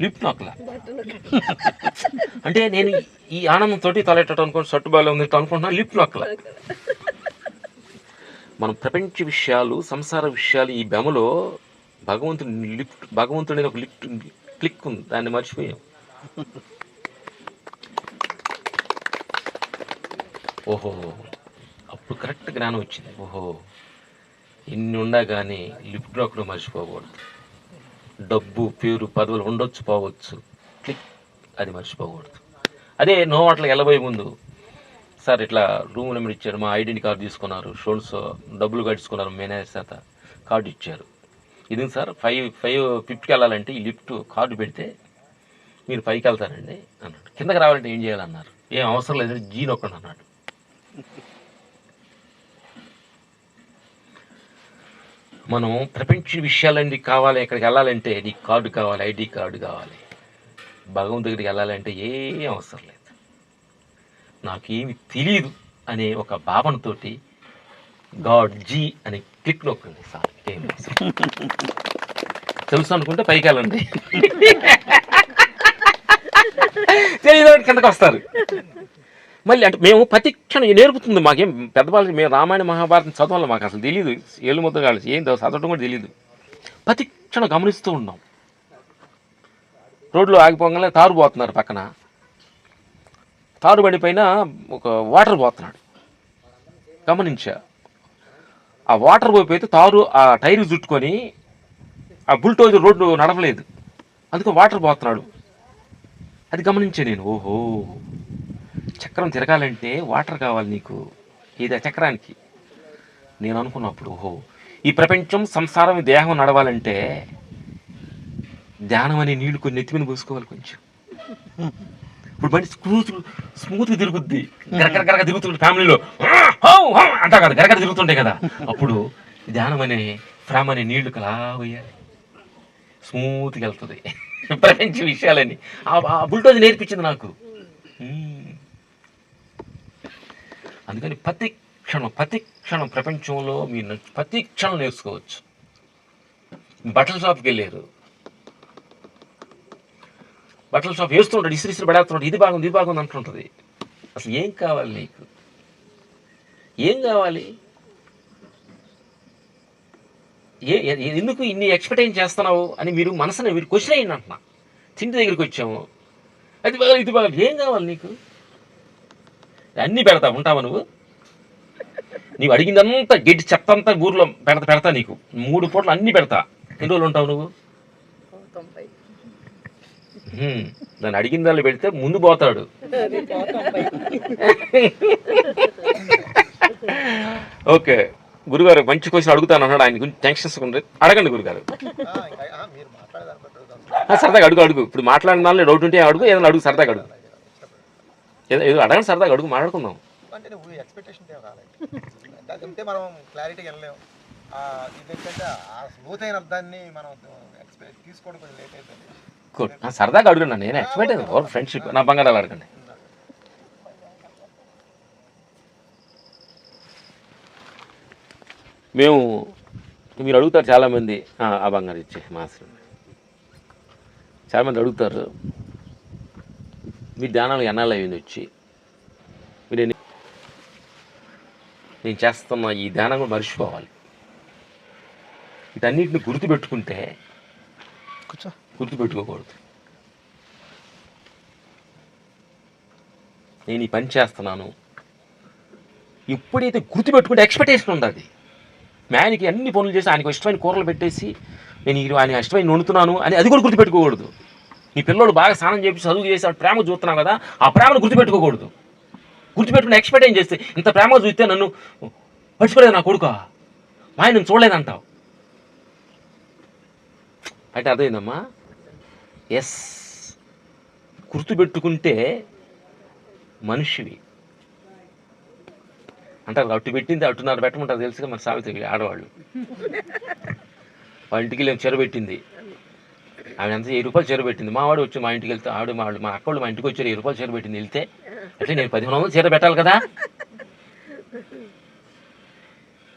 లిఫ్ట్ నొక్కలా. అంటే నేను ఈ ఆనందంతో తలెట్టడం అనుకోండి, సట్టు బాగా ఉంది అనుకుంటున్నా, లిఫ్ట్ నొక్కలా. మనం ప్రపంచ విషయాలు, సంసార విషయాలు, ఈ బెమలో భగవంతుడి ఒక లిఫ్ట్ క్లిక్ ఉంది, దాన్ని మర్చిపోయాం. ఓహో అప్పుడు కరెక్ట్ జ్ఞానం వచ్చింది. ఓహో ఇన్ని ఉండా కానీ లిఫ్ట్లో ఒకడు మర్చిపోకూడదు. డబ్బు, పేరు, పదవులు ఉండొచ్చు, పోవచ్చు, క్లిక్ అది మర్చిపోకూడదు. అదే నో హోటల్కి వెళ్ళబోయే ముందు, సార్ ఇట్లా రూమ్ నెంబర్ ఇచ్చారు, మా ఐడెంటిటీ కార్డు తీసుకున్నారు, షోల్స్ డబ్బులు కట్టించుకున్నారు, మేనేజర్ చేత కార్డు ఇచ్చారు, ఇది సార్ 5:50కి వెళ్ళాలంటే ఈ లిఫ్ట్ కార్డు పెడితే మీరు పైకి వెళ్తారండి అన్నాడు. కిందకి రావాలంటే ఏం చేయాలన్నారు. ఏం అవసరం లేదంటే జీ నొక్కండి అన్నాడు. మనం ప్రపంచ విషయాలన్నీ కావాలి, ఎక్కడికి వెళ్ళాలంటే నీకు కార్డు కావాలి, ఐడి కార్డు కావాలి. భగవంతు దగ్గరికి వెళ్ళాలంటే ఏం అవసరం లేదు. నాకేమి తెలియదు అనే ఒక భావనతోటి గాడ్ జీ అని క్లిక్ నొక్కండి సార్. ఏం తెలుసు అనుకుంటే పైకి వెళ్ళండి, తెలియదు కిందకి వస్తారు. మళ్ళీ అంటే మేము ప్రతి క్షణం నేర్పుతుంది మాకేం పెద్దవాళ్ళకి. మేము రామాయణ మహాభారతం చదవాలి, మాకు అసలు తెలియదు. ఏళ్ళు ముద్ద కాల్సి ఏం చదవటం కూడా తెలియదు. ప్రతి క్షణం గమనిస్తూ ఉన్నాం. రోడ్లో ఆగిపోగానే తారు పోతున్నారు, పక్కన తారు బండి పైన ఒక వాటర్ పోతున్నాడు. గమనించా, ఆ వాటర్ పోయిపోతే తారు ఆ టైర్ చుట్టుకొని ఆ బుల్టోజర్ రోడ్డు నడవలేదు, అందుకే వాటర్ పోతున్నాడు. అది గమనించే నేను. ఓహో, చక్రం తిరగాలంటే వాటర్ కావాలి నీకు, ఇది ఆ చక్రానికి. నేను అనుకున్నప్పుడు ఓహో, ఈ ప్రపంచం సంసారం దేహం నడవాలంటే ధ్యానం అనే నీళ్లు కొన్ని నెత్తి మీద పోసుకోవాలి కొంచెం. ఇప్పుడు బండి స్మూత్గా తిరుగుద్ది, గరగర తిరుగుతుంటే ఫ్యామిలీలో అంటా కదా, గరగర తిరుగుతుంటాయి కదా. అప్పుడు ధ్యానం అనే ప్రేమ అనే నీళ్లు కలా పోయాలి, స్మూత్గా వెళ్తుంది ప్రపంచ విషయాలని. ఆ బుల్టోజ్ నేర్పించింది నాకు. అందుకని ప్రతి క్షణం ప్రపంచంలో మీరు ప్రతి క్షణం నేర్చుకోవచ్చు. బట్టల షాప్కి వెళ్ళారు, బట్టల షాప్ వేస్తుంటాడు, ఇసిరి పడేస్తున్నాడు, ఇది బాగుంది అంటుంటుంది. అసలు ఏం కావాలి నీకు, ఏం కావాలి, ఎందుకు ఇన్ని ఎక్స్పెక్టేషన్ చేస్తున్నావు అని మీరు మనసుని మీరు క్వశ్చన్ అయ్యింది అంటున్నా. తిండి దగ్గరికి వచ్చాము, అది బాగాలి ఇది బాగాలి, ఏం కావాలి నీకు, అన్నీ పెడతా ఉంటావా నువ్వు? నీవు అడిగిందంతా గడ్డి చెత్త అంతా ఊర్లో పెడతా నీకు 3 పూటలు అన్నీ పెడతా. ఎన్ని రోజులు ఉంటావు నువ్వు? దాన్ని అడిగిన దాన్ని పెడితే ముందు పోతాడు. ఓకే గురుగారు, మంచి క్వశ్చన్ అడుగుతాను అన్నాడు. ఆయన గురించి టెన్షన్స్ అడగండి గురుగారు. సరదాగా అడుగు. ఇప్పుడు మాట్లాడిన దానిలో డౌట్ ఉంటే అడుగు, ఏదైనా అడుగు, సరదాగా అడుగు, ఏదో అడగండి, సరదాగా అడుగు, మాట్లాడుకుందాం. అంటే నువ్వు ఎక్స్పెక్టేషన్ అంటే మనం క్లారిటీగా వెళ్ళలేము. ఇదేంటంటే ఆ లోతైన అర్థాన్ని మనం తీసుకోవడం కొంచెం లేట్ అవుతుంది. సరదాగా అడుగున్నా, నేను ఎక్స్పెక్ట్ ఫ్రెండ్షిప్ నా బంగారాలు అడగండి. మీరు అడుగుతారు చాలామంది, ఆ బంగారు ఇచ్చే మాస్టర్ చాలామంది అడుగుతారు, మీ ధ్యానాలు ఎన్నాళ్ళు అయింది వచ్చి, మీరు నేను చేస్తున్న ఈ ధ్యానం కూడా మర్చిపోవాలి. వీటన్నిటిని గుర్తుపెట్టుకోకూడదు. నేను ఈ పని చేస్తున్నాను ఎప్పుడైతే గుర్తుపెట్టుకుంటే ఎక్స్పెక్టేషన్ ఉండదు. మ్యానికి అన్ని పనులు చేసి ఆయనకు ఇష్టమైన కూరలు పెట్టేసి నేను ఆయన ఇష్టమైన వండుతున్నాను అని అది కూడా గుర్తుపెట్టుకోకూడదు. నీ పిల్లలు బాగా స్నానం చేసి చదువు చేసి ప్రేమ చూస్తున్నావు కదా, ఆ ప్రేమను గుర్తుపెట్టుకోకూడదు. గుర్తుపెట్టుకుని ఎక్స్పెక్ట్ చేస్తే ఇంత ప్రేమ చూస్తే నన్ను మర్చిపోలేదు నా కొడుక, మా ఆయన చూడలేదంటావు. అంటే అర్థమైందమ్మా? ఎస్, గుర్తుపెట్టుకుంటే మనిషివి అంటారు. అట్టు పెట్టింది అట్టున్నర పెట్టమంటారు తెలుసుగా మన సావిత్రి ఆడవాళ్ళు. వాళ్ళ ఇంటికి వెళ్ళి చీర పెట్టింది, ఆమె ఎంత 1000 రూపాయలు చీర పెట్టింది. మా వాడు వచ్చి మా ఇంటికి వెళ్తే మా అక్క వాళ్ళు మా ఇంటికి వచ్చారు, 1000 రూపాయలు చీర పెట్టింది. వెళ్తే అంటే నేను 1500 చీర పెట్టాలి కదా.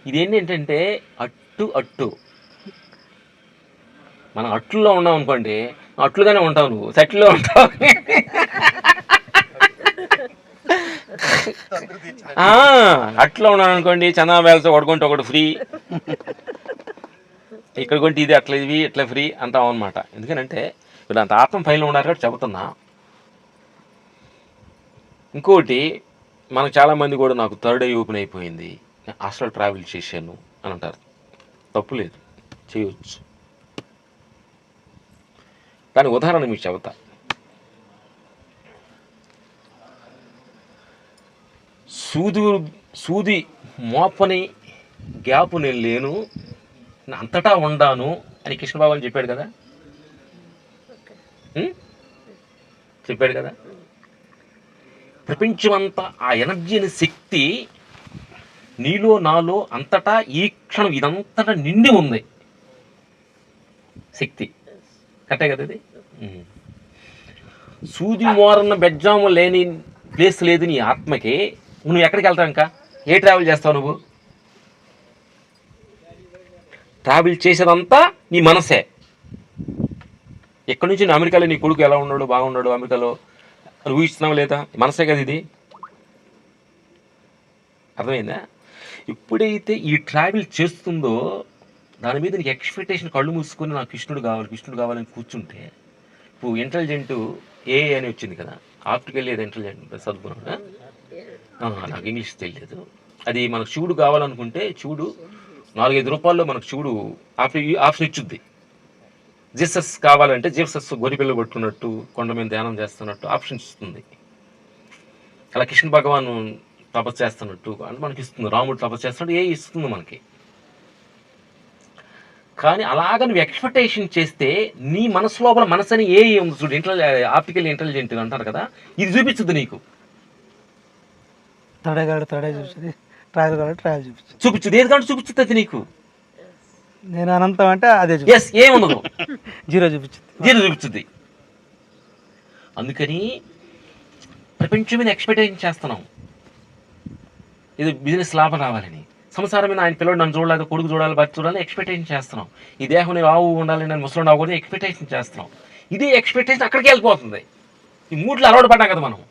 ఇదేంటంటే అట్టు మనం అట్లులో ఉన్నాం అనుకోండి, అట్లుగానే ఉంటావు, నువ్వు సెట్లో ఉంటావు. అట్లా ఉన్నాను అనుకోండి, చందా బ్యాల్స్ ఒకటి ఒకటి ఫ్రీ, ఇక్కడ కొంటే ఇది అట్లా ఇవి ఇట్లా ఫ్రీ అంటాం అనమాట. ఎందుకనంటే వీళ్ళు అంత ఆత్మ ఫైల్లో ఉన్నారు కాబట్టి చెబుతున్నా. ఇంకోటి, మనకు చాలామంది కూడా నాకు థర్డ్ ఐ ఓపెన్ అయిపోయింది, హాస్టల్ ట్రావెల్ చేశాను అని అంటారు. తప్పు లేదు, చేయవచ్చు. కానీ ఉదాహరణ మీకు చెబుతా. సూది మోపని గ్యాప్ నేను లేను, అంతటా ఉండాను, అని కృష్ణ భగవాన్ చెప్పాడు కదా, చెప్పాడు కదా. ప్రపంచమంతా ఆ ఎనర్జీ అనే శక్తి నీలో నాలో అంతటా ఈ క్షణం ఇదంతటా నిండి ఉంది శక్తి. కరెక్టే కదా ఇది. సూది మోరన్న బెజ్జాము లేని ప్లేస్ లేదు నీ ఆత్మకి. నువ్వు ఎక్కడికి వెళ్తావు? ఇంకా ఏ ట్రావెల్ చేస్తావు నువ్వు? ట్రావెల్ చేసేదంతా నీ మనసే. ఎక్కడి నుంచి అమెరికాలో నీ కొడుకు ఎలా ఉన్నాడు, బాగున్నాడు అమెరికాలో నువ్వు ఊహిస్తున్నావు లేదా? మనసే కదా ఇది. అర్థమైందా? ఎప్పుడైతే ఈ ట్రావెల్ చేస్తుందో దాని మీద నీకు ఎక్స్పెక్టేషన్ కళ్ళు మూసుకొని నాకు కృష్ణుడు కావాలని కూర్చుంటే, ఇప్పుడు ఇంటెలిజెంట్ ఏ అని వచ్చింది కదా, ఆప్టికల్ లేదు ఇంటెలిజెంట్ చదువుకున్నాడు. నాకు ఇంగ్లీష్ తెలియదు. అది మనకు శివుడు కావాలనుకుంటే శివుడు 4-5 రూపాయల్లో మనకు శివుడు ఆప్షన్ ఇచ్చుద్ది. జీసస్ కావాలంటే జీసస్ గొరిపిల్ల పట్టుకున్నట్టు కొండ మీద ధ్యానం చేస్తున్నట్టు ఆప్షన్ ఇస్తుంది. అలా కృష్ణ భగవాన్ తపస్సు చేస్తున్నట్టు అంటే మనకి ఇస్తుంది. రాముడు తపస్సు చేస్తున్నట్టు ఏ ఇస్తుంది మనకి. కానీ అలాగ నువ్వు ఎక్స్పెక్టేషన్ చేస్తే నీ మనసు లోపల మనసు అని ఏ ఉంది చూడు, ఆప్టికల్ ఇంటెలిజెంట్ అంటారు కదా, ఇది చూపించుద్ది నీకు. తడే చూస్తుంది, ట్రావెల్ చూపించుద్ది. ఏది కాబట్టి చూపించుద్ది నీకు. నేను అనంతం అంటే అదే ఏముండదు, జీరో చూపించుద్ది. అందుకని ప్రపంచం మీద ఎక్స్పెక్టేషన్ చేస్తున్నాం, ఇది బిజినెస్ లాభం రావాలని. సంసారం మీద ఆయన పిల్లడు నన్ను చూడాలి, కొడుకు చూడాలి, భర్త చూడాలి ఎక్స్పెక్టేషన్ చేస్తున్నాం. ఈ దేహం నేను ఆవు ఉండాలి, నేను ముసలు అవ్వకూడదు ఎక్స్పెక్టేషన్ చేస్తున్నాం. ఇదే ఎక్స్పెక్టేషన్ అక్కడికి వెళ్ళిపోతుంది. ఈ మూట్లు అలవాటు పడ్డాం కదా మనం,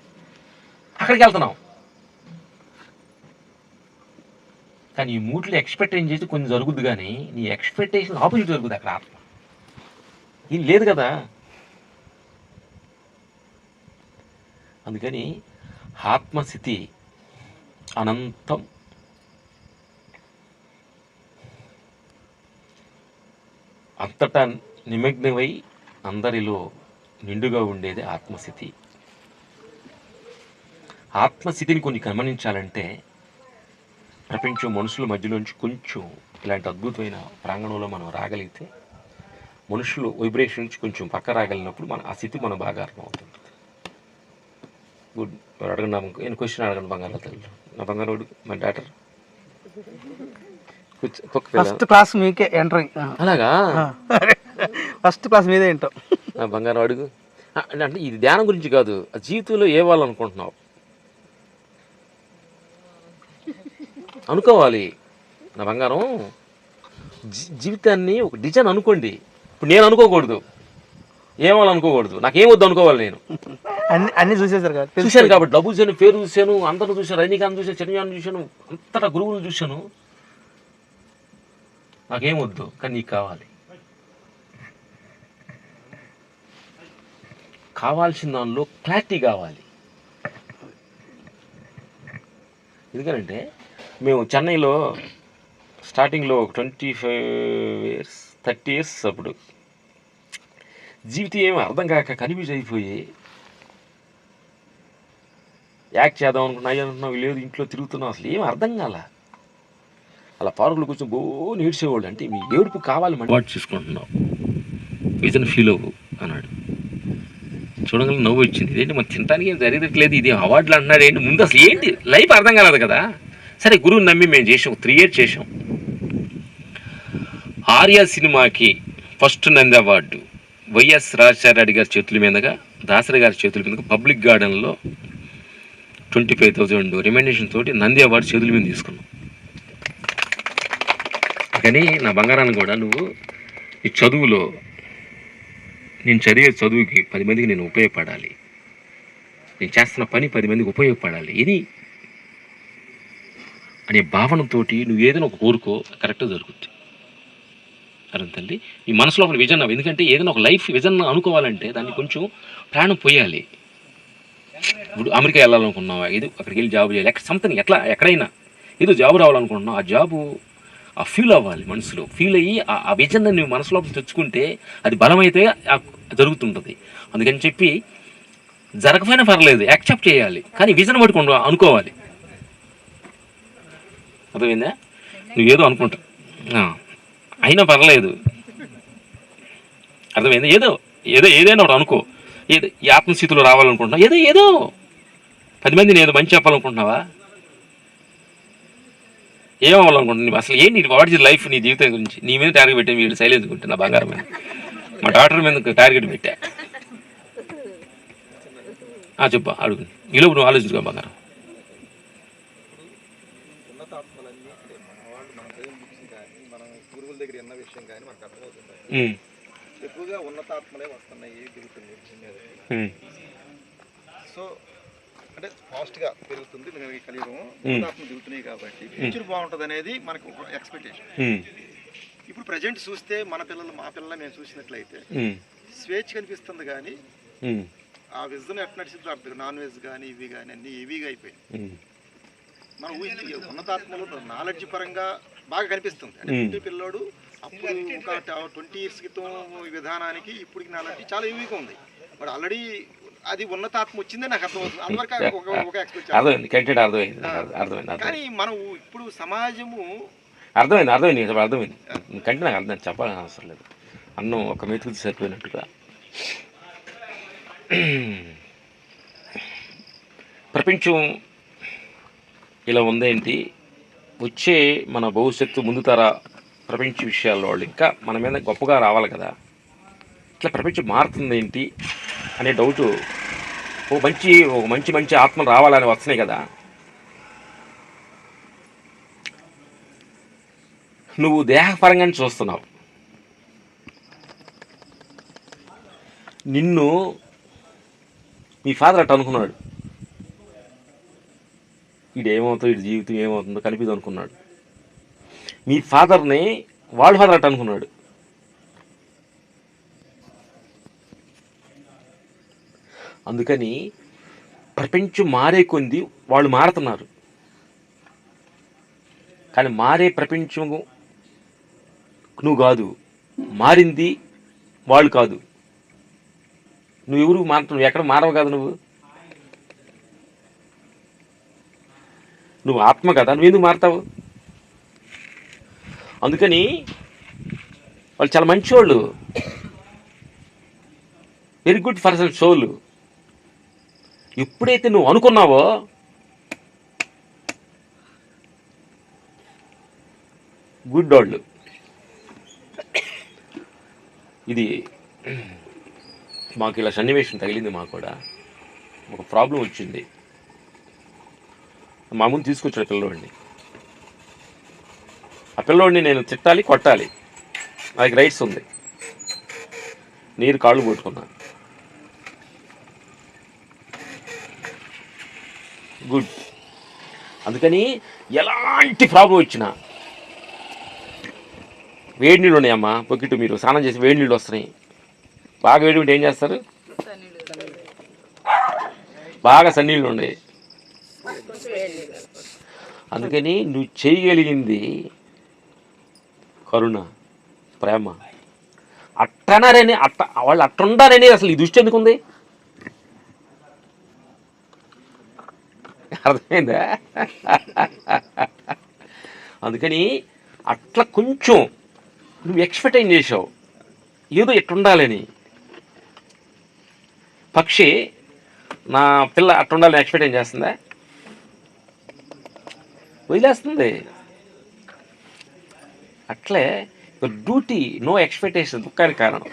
అక్కడికి వెళ్తున్నాం. కానీ ఈ మూట్లు ఎక్స్పెక్టేషన్ చేసి కొంచెం జరుగుద్ది, కానీ నీ ఎక్స్పెక్టేషన్ ఆపోజిట్ జరుగుద్ది అక్కడ. ఆత్మ ఇది లేదు కదా. అందుకని ఆత్మస్థితి అనంతం. అంతటా నిమగ్నమై అందరిలో నిండుగా ఉండేది ఆత్మస్థితి. ఆత్మస్థితిని కొన్ని గమనించాలంటే ప్రపంచం మనుషుల మధ్యలోంచి కొంచెం ఇలాంటి అద్భుతమైన ప్రాంగణంలో మనం రాగలిగితే, మనుషులు వైబ్రేషన్ నుంచి కొంచెం పక్క రాగలిగినప్పుడు మన ఆ స్థితి మనకు బాగా అర్థమవుతుంది. గుడ్. అడగండి, నేను క్వశ్చన్ అడగండి. బంగారు తల్లి, నా బంగారు మా డాటర్ ఫస్ట్ క్లాస్ మీకే ఎంటరింగ్. అలాగా? ఫస్ట్ క్లాస్ మీదే ఏంటావు. నా బంగారం అడుగు. అంటే ఇది ధ్యానం గురించి కాదు, జీవితంలో ఏ వాళ్ళు అనుకుంటున్నావు అనుకోవాలి. నా బంగారం జీవితాన్ని ఒక డిజైన్ అనుకోండి. ఇప్పుడు నేను అనుకోకూడదు, ఏమాలనుకోకూడదు, నాకేమొద్దు అనుకోవాలి. నేను అన్ని చూసేసారు కదా, చూశాను కాబట్టి డబ్బు చూశాను, పేరు చూశాను, అందరూ చూశాను, రజనీకాంత్ చూశాను, చిరంజీవి చూశాను, అంతటా గురువులు చూశాను. నాకేమొద్దు, కానీ నీకు కావాలి. కావాల్సిన దానిలో క్లారిటీ కావాలి. ఎందుకంటే మేము చెన్నైలో స్టార్టింగ్లో ఒక 25 years 30 years అప్పుడు జీవితం ఏమీ అర్థం కాక కన్ఫ్యూజ్ అయిపోయి యాక్ట్ చేద్దాం అనుకున్నాం, లేదు ఇంట్లో తిరుగుతున్నాం, అసలు ఏం అర్థం కాల. అలా పార్కులు కూర్చొని బోని ఏడ్చేవాళ్ళు. అంటే మీ ఏడుపు కావాలి, అవార్డు చూసుకుంటున్నావు, విజన్ ఫీల్ అవ్వు అన్నాడు. చూడగల నవ్వు వచ్చింది. ఇదేంటి మనం తినడానికి ఏం జరగట్లేదు, ఇది అవార్డులు అంటున్నాడు ఏంటి, ముందు అసలు ఏంటి లైఫ్ అర్థం కాలేదు కదా. సరే గురువుని నమ్మి మేము చేసాం, 3 years చేసాం. ఆర్య సినిమాకి first Nandi award YS Rajasekhara Reddy గారి చేతుల మీదుగా, దాసరి గారి చేతుల మీదుగా పబ్లిక్ గార్డెన్లో 25,000 రికమెండేషన్ తోటి నంది అవార్డు చేతుల మీద తీసుకున్నాం. కానీ నా బంగారాన్ని కూడా నువ్వు ఈ చదువులో, నేను చదివే చదువుకి 10 మందికి నేను ఉపయోగపడాలి, నేను చేస్తున్న పని 10 మందికి ఉపయోగపడాలి, ఇది అనే భావనతోటి నువ్వు ఏదైనా ఒక కోరుకో, కరెక్ట్గా జరుగుతుంది. అర్థం తల్లి, ఈ మనసులో ఒక విజన్. ఎందుకంటే ఏదైనా ఒక లైఫ్ విజన్ అనుకోవాలంటే దాన్ని కొంచెం ప్రాణం పోయాలి. ఇప్పుడు అమెరికా వెళ్ళాలనుకున్నావా, ఏదో అక్కడికి వెళ్ళి జాబ్ చేయాలి, సంథింగ్ ఎక్కడైనా ఏదో జాబ్ రావాలనుకుంటున్నావు, ఆ జాబు ఆ ఫీల్ అవ్వాలి, మనసులో ఫీల్ అయ్యి ఆ విజన్ నువ్వు మనసులో తెచ్చుకుంటే అది బలమైతే జరుగుతుంటుంది. అందుకని చెప్పి జరగకపోయినా పర్లేదు, యాక్సెప్ట్ చేయాలి, కానీ విజన్ పట్టుకుంటూ అనుకోవాలి. అర్థమైందా? నువ్వేదో అనుకుంటావు అయినా పర్లేదు, అర్థమైంది? ఏదో ఏదో ఏదైనా ఒకటి అనుకో. ఏదో ఈ ఆత్మస్థితిలో రావాలనుకుంటున్నావు, ఏదో ఏదో 10 మందిని ఏదో మంచి చెప్పాలనుకుంటున్నావా? ఏమవ్వాలనుకుంటున్నావు అసలు? ఏంటి వాట్ ఇస్ లైఫ్? నీ జీవితం గురించి నీ మీద టార్గెట్ పెట్టే వీళ్ళు సైలెన్స్ ఉంటున్నా బంగారం మీద, మా డాక్టర్ మీద టార్గెట్ పెట్టా. చెప్పా అడుగు, ఈలోపు నువ్వు ఆలోచించుకో బంగారం. ఉన్నతాత్మలన్నీ అంటే మన వాళ్ళు మన చదివిన బుక్స్ కానీ మనం గురువుల దగ్గర ఉన్న విషయం కానీ మనకు అర్థమవుతుంది. ఎక్కువగా ఉన్నతాత్మలే వస్తున్నాయి దిగుతుంది మీదకి. సో అంటే ఫాస్ట్గా పెరుగుతుంది కలియుగం, ఉన్నతాత్మలు దిగుతున్నాయి కాబట్టి ఫ్యూచర్ బాగుంటుంది అనేది మనకు ఒక ఎక్స్పెక్టేషన్. ఇప్పుడు ప్రజెంట్ చూస్తే మన పిల్లలు మా పిల్లలు మేము చూసినట్లయితే స్వేచ్ఛ కనిపిస్తుంది, కానీ ఆ విజన్ ఎట్లా నడిచిందో అర్థం. నాన్ వెజ్ కానీ ఇవి కానీ అన్ని హెవీగా అయిపోయాయి. మనం ఉన్నతాత్మలు నాలెడ్జ్ పరంగా బాగా కనిపిస్తుంది. అంటే పిల్లోడు అప్పుడు ఒక 20 years క్రితం విధానానికి ఇప్పటికి నాలెడ్జ్ చాలా హెవీగా ఉంది. బట్ ఆల్రెడీ అది ఉన్నతాత్మ వచ్చిందే నాకు అర్థమవుతుంది. అందువరకు ఒక ఎక్స్పెక్ట్. కానీ మనం ఇప్పుడు సమాజము అర్థమైంది కంటే నాకు అర్థం చెప్పాలని అవసరం లేదు. అన్నం ఒక మెతుకు సరిపోయినట్టుగా ప్రపంచం ఇలా ఉందేంటి, వచ్చే మన భవిష్యత్తు ముందు తర ప్రపంచ విషయాల్లో వాళ్ళు ఇంకా మన మీద గొప్పగా రావాలి కదా. ఇట్లా ప్రపంచం మారుతుంది ఏంటి అనే డౌటు, ఒక మంచి ఆత్మలు రావాలని వస్తున్నాయి కదా. నువ్వు దేహపరంగానే చూస్తున్నావు. నిన్ను మీ ఫాదర్ అట్ట అనుకున్నాడు, వీడి జీవితం ఏమవుతుందో కనిపిదు అనుకున్నాడు. మీ ఫాదర్ని వాళ్ళ ఫాదర్ అట్ట అనుకున్నాడు. అందుకని ప్రపంచం మారే కొంది వాళ్ళు మారుతున్నారు. కానీ మారే ప్రపంచం నువ్వు కాదు, మారింది వాళ్ళు కాదు. నువ్వెవరు మారుతున్నావు? ఎక్కడ మారవు కాదు. నువ్వు ఆత్మ కదా, నువ్వెందుకు మారుతావు? అందుకని వాళ్ళు చాలా మంచివాళ్ళు, వెరీ గుడ్ పర్సన్ సోల్. ఎప్పుడైతే నువ్వు అనుకున్నావో గుడ్ వాళ్ళు. ఇది మాకు ఇలా సన్నివేశం తగిలింది. మాకు కూడా ఒక ప్రాబ్లం వచ్చింది. మా ముందు తీసుకొచ్చాడు పిల్లోడిని. ఆ పిల్లోడిని నేను తిట్టాలి, కొట్టాలి, నాకు రైట్స్ ఉంది. నీరు కాళ్ళు కొట్టుకున్నా. గుడ్. అందుకని ఎలాంటి ప్రాబ్లం వచ్చినా వేడి నీళ్ళు ఉన్నాయమ్మా. పొక్కిట్టు మీరు స్నానం చేసి వేడి నీళ్ళు వస్తున్నాయి. బాగా వేడి ఉంటే ఏం చేస్తారు? బాగా సన్నీళ్ళు ఉన్నాయి. అందుకని నువ్వు చేయగలిగింది కరుణ, ప్రేమ. అట్టనారని వాళ్ళు అట్టుండారని అసలు ఈ దృష్టి ఎందుకుంది? అర్థమైందా? అందుకని అట్లా కొంచెం నువ్వు ఎక్స్పెక్ట్ ఏం చేసావు, ఏదో ఎట్టుండాలని. పక్షి నా పిల్ల అట్టుండాలని ఎక్స్పెక్ట్ ఏం చేస్తుందా? వదిలేస్తుంది. అట్లే డ్యూటీ, నో ఎక్స్పెక్టేషన్ దుఃఖానికి కారణం.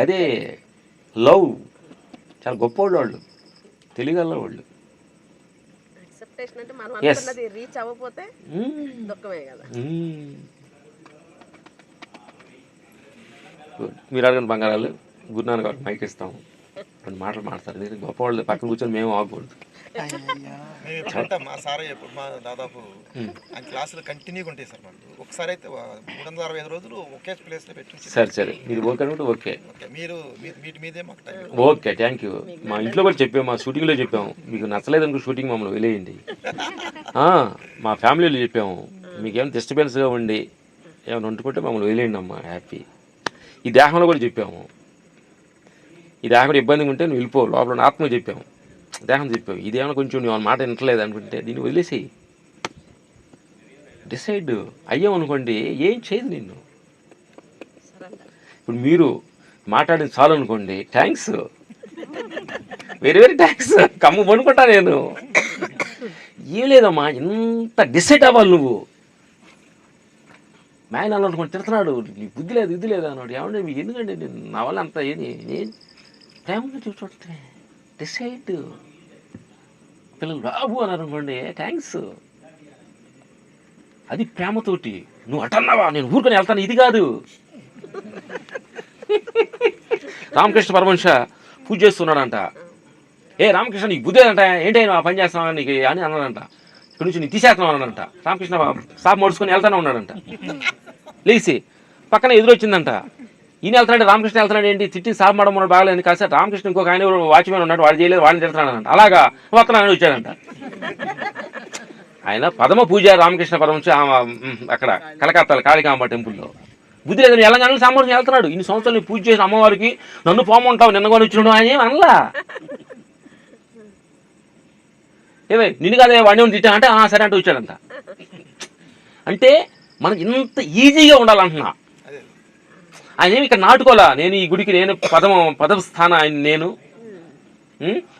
అదే లవ్. చాలా గొప్పవాళ్ళు వాళ్ళు, తెలియగల వాళ్ళు. మీరు అడగండి బంగారాలు. గురునానక్ గారు మైక్ ఇస్తాము, 2 మాటలు మాట్లాడతారు. గొప్పవాళ్ళు పక్కన కూర్చొని మేము ఆగకూడదు. మా సార్ మా దాదాపు ఆయన క్లాసులు కంటిన్యూగా ఉంటాయి సార్. మాకు ఒకసారి అయితే 365 రోజులు ఒకే ప్లేస్లో పెట్టి. సరే మీరు ఓకే అంటే ఓకే. మీరు వీటి మీదే మాకు టైం. Okay, thank you. మా ఇంట్లో కూడా చెప్పాము, మా షూటింగ్లో చెప్పాము. మీకు నచ్చలేదనుకో షూటింగ్ మమ్మల్ని వదిలేయండి. మా ఫ్యామిలీలో చెప్పాము, మీకేమైనా డిస్టర్బెన్స్గా ఉండి ఏమైనా వండుకుంటే మమ్మల్ని వదిలేయండి అమ్మా, హ్యాపీ. ఈ దేహంలో కూడా చెప్పాము, ఈ దేహం ఇబ్బందిగా ఉంటే నువ్వు వెళ్ళిపో, లోపల ఆత్మ చెప్పాము, దేహం చెప్పావు. ఇదేమైనా కొంచెం నువ్వు మాట వినట్లేదు అనుకుంటే దీన్ని వదిలేసేయి. డిసైడ్ అయ్యామనుకోండి ఏం చేయదు నిన్ను. ఇప్పుడు మీరు మాట్లాడింది చాలు అనుకోండి, థ్యాంక్స్, వెరీ వెరీ థ్యాంక్స్, కమ్ము పనుకుంటా నేను. ఏం లేదమ్మా, ఇంత డిసైడ్ అవ్వాలి నువ్వు. మ్యాన్ అలా అనుకోండి తిడుతున్నాడు, నీ బుద్ధి లేదు ఇది లేదు అన్నాడు. ఏమంటే మీకు ఎందుకండి నా వల్ల అంత ఏది ప్రేమగా చూస్తే డిసైడ్. పిల్లలు బాబు అన్నారు అనుకోండి, థ్యాంక్స్, అది ప్రేమతోటి. నువ్వు అటన్నావా నేను ఊరుకొని వెళ్తాను, ఇది కాదు. రామకృష్ణ పరమహంస పూజ చేస్తున్నాడంట. ఏ రామకృష్ణ నీకు బుద్ధి లేదంట, ఏంటైనా ఆ పని చేస్తున్నావు నీకు అని అన్నాడంట. ఇక్కడ నుంచి నీకు తీసేస్తున్నావు అన్నాడంట. రామకృష్ణ సాబ్ మడుచుకొని వెళ్తానే ఉన్నాడంట. లేచి పక్కన ఎదురొచ్చిందంట. ఈయన వెళ్తున్నాడు, రామకృష్ణ వెళ్తున్నాడు, ఏంటి తిట్టి సాబ్ మడం ఉన్నాడు బాగలేదు కాదు సార్. రామకృష్ణ ఇంకొక ఆయన వాచ్మెన్ ఉన్నాడు, వాడు చేయలేదు, వాడిని తిడుతున్నాడంట. అలాగా వస్తున్నాను వచ్చాడంట. ఆయన పదమ పూజ రామకృష్ణ పరమహంస అక్కడ కలకత్తాలో కాళికాంబ టెంపుల్లో. బుద్ధి లేదు, ఎల్లగానే సాంబార్కి వెళ్తున్నాడు. ఇన్ని సంవత్సరాలు పూజ చేసిన అమ్మవారికి నన్ను పోమంటావు నిన్నగానే వచ్చినాడు ఆయన ఏం అనలా. ఏమై నిన్ను కాదే వాడిని తిట్టా అంటే సరే అంటే వచ్చాడంట. అంటే మనకి ఇంత ఈజీగా ఉండాలంటున్నా. ఆయన ఏమి ఇక్కడ నాటుకోలా, నేను ఈ గుడికి నేను పదవ స్థానం ఆయన నేను,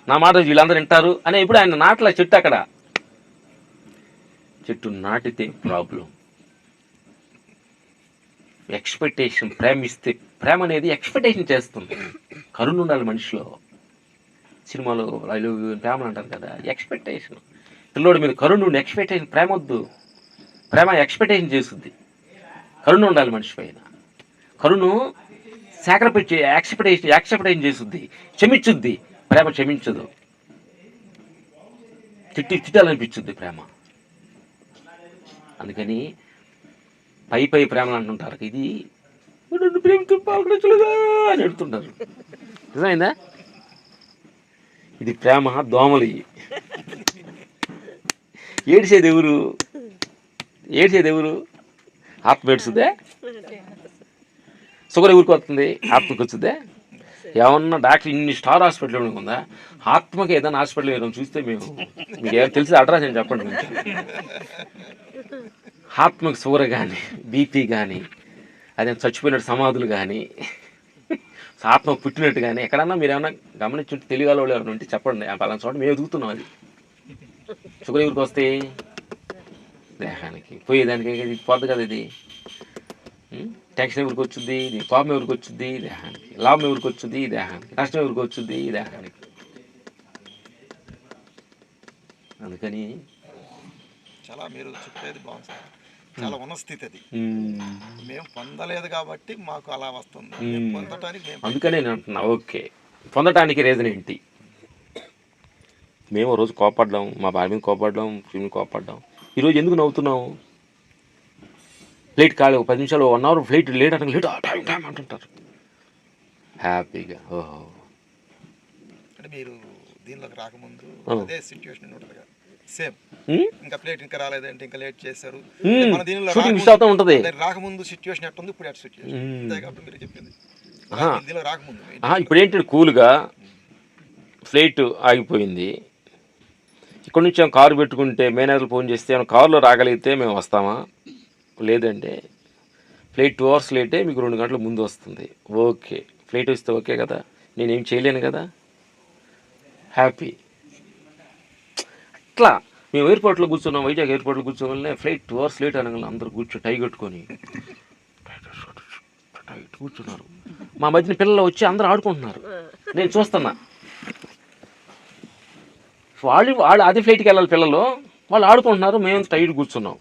నా మాట వీళ్ళందరూ వింటారు అనే. ఇప్పుడు ఆయన నాటల చెట్టు, అక్కడ చెట్టు నాటితే ప్రాబ్లం. ఎక్స్పెక్టేషన్, ప్రేమిస్తే ప్రేమ అనేది ఎక్స్పెక్టేషన్ చేస్తుంది. కరుణ ఉండాలి మనిషిలో. సినిమాలో ప్రేమలు అంటారు కదా, ఎక్స్పెక్టేషన్. పిల్లోడు మీరు కరుణ ఉండి ఎక్స్పెక్టేషన్, ప్రేమ వద్దు. ప్రేమ ఎక్స్పెక్టేషన్ చేస్తుంది. కరుణ ఉండాలి మనిషి పైన. కరుణ సాక్రిఫైస్ ఎక్స్పెక్టేషన్ చేస్తుంది, క్షమించుద్ది. ప్రేమ క్షమించదు, తిట్టాలనిపించుద్ది ప్రేమ. అందుకని పై ప్రేమలు అంటుంటారు, ఇది ప్రేమతో పాల్గొనచ్చులేదా అని ఎడుతుంటారు. నిజమైందా? ఇది ప్రేమ దోమలు. ఏడ్చేది ఎవరు? ఆత్మ ఏడుస్తుందే. షుగర్ ఎవరికి వస్తుంది? ఆత్మకి వచ్చిందే. ఏమన్నా డాక్టర్ ఇన్ని స్టార్ హాస్పిటల్ ఉందా, ఆత్మకి ఏదైనా హాస్పిటల్ ఏదైనా చూస్తే మేము మీకు ఏమైనా తెలిసి అడ్రస్ అని చెప్పండి. కొంచెం ఆత్మకి షుగర్ కానీ బీపీ కానీ అదే చచ్చిపోయినట్టు సమాధులు కానీ ఆత్మ పుట్టినట్టు కానీ ఎక్కడన్నా మీరు ఏమన్నా గమనించుంటే తెలియగల వాళ్ళు ఎవరైనా ఉంటే చెప్పండి. పలానా చోట మేము ఎదుగుతున్నాం. అది షుగర్ ఎవరికి వస్తే దేహానికి, పోయేదానికి ఇది పోద్దు కదా. ఇది టెన్షన్ ఎవరికి వచ్చింది, కోపం ఎవరికి వచ్చింది దేహానికి, లాభం ఎవరికి వచ్చింది దేహానికి, నష్టం ఎవరికి వచ్చింది దేహానికి. అందుకని చాలా మీరు చెప్పేది బాగుంది సార్, చాలా ఉన్న స్థితి అది. మేము పొందలేదు కాబట్టి మాకు అలా వస్తుంది. పొందటానికి అందుకనే నేను అంటున్నా. ఓకే, పొందటానికి రీజన్ ఏంటి? మేము రోజు కోపడ్డాం, మా భార్య మీద కోపడ్డాం, ఫ్రెండ్ కోపడ్డాం. ఈరోజు ఎందుకు నవ్వుతున్నాం? ఫ్లైట్ కాలేదు, 10 నిమిషాలు 1 అవర్ ఫ్లైట్ లేట్ అంటే లేట్ టైం అంటుంటారు హ్యాపీగా. ఓహో, అంటే మీరు దీనిలోకి రాకముందు అదే సిచ్యువేషన్ ఉంటుంది కదా, సేమ్. ఇంకా ప్లేట్ ఇంకా రాలేదంటే ఇంకా లేట్ చేశారు. మన దీనిలో మిస్ అవుతూ ఉంటుంది. రాకముందు సిచ్యువేషన్ ఎట్టుంది, ఇప్పుడు ఎట్ సిచ్యువేషన్ కాబట్టి మీరు చెప్పింది దీనిలో రాకముందు. ఇప్పుడు ఏంటంటే కూల్గా ఫ్లైట్ ఆగిపోయింది. ఇక్కడ నుంచి కారు పెట్టుకుంటే మేనేజర్ ఫోన్ చేస్తే కారులో రాగలిగితే మేము వస్తామా? లేదంటే ఫ్లైట్ 2 అవర్స్ లేటే మీకు 2 గంటల ముందు వస్తుంది. ఓకే, ఫ్లైట్ వస్తే ఓకే కదా, నేనేం చేయలేను కదా, హ్యాపీ. అట్లా మేము ఎయిర్పోర్ట్లో కూర్చున్నాం, వైజాగ్ ఎయిర్పోర్ట్లో కూర్చోగానే ఫ్లైట్ 2 అవర్స్ లేట్ అనగానే అందరూ టై కట్టుకొని కూర్చున్నారు. మా మధ్యన పిల్లలు వచ్చి అందరూ ఆడుకుంటున్నారు, నేను చూస్తున్నా. వాళ్ళు అదే ఫ్లైట్కి వెళ్ళాలి పిల్లలు, వాళ్ళు ఆడుకుంటున్నారు, మేము టైట్ కూర్చున్నాం.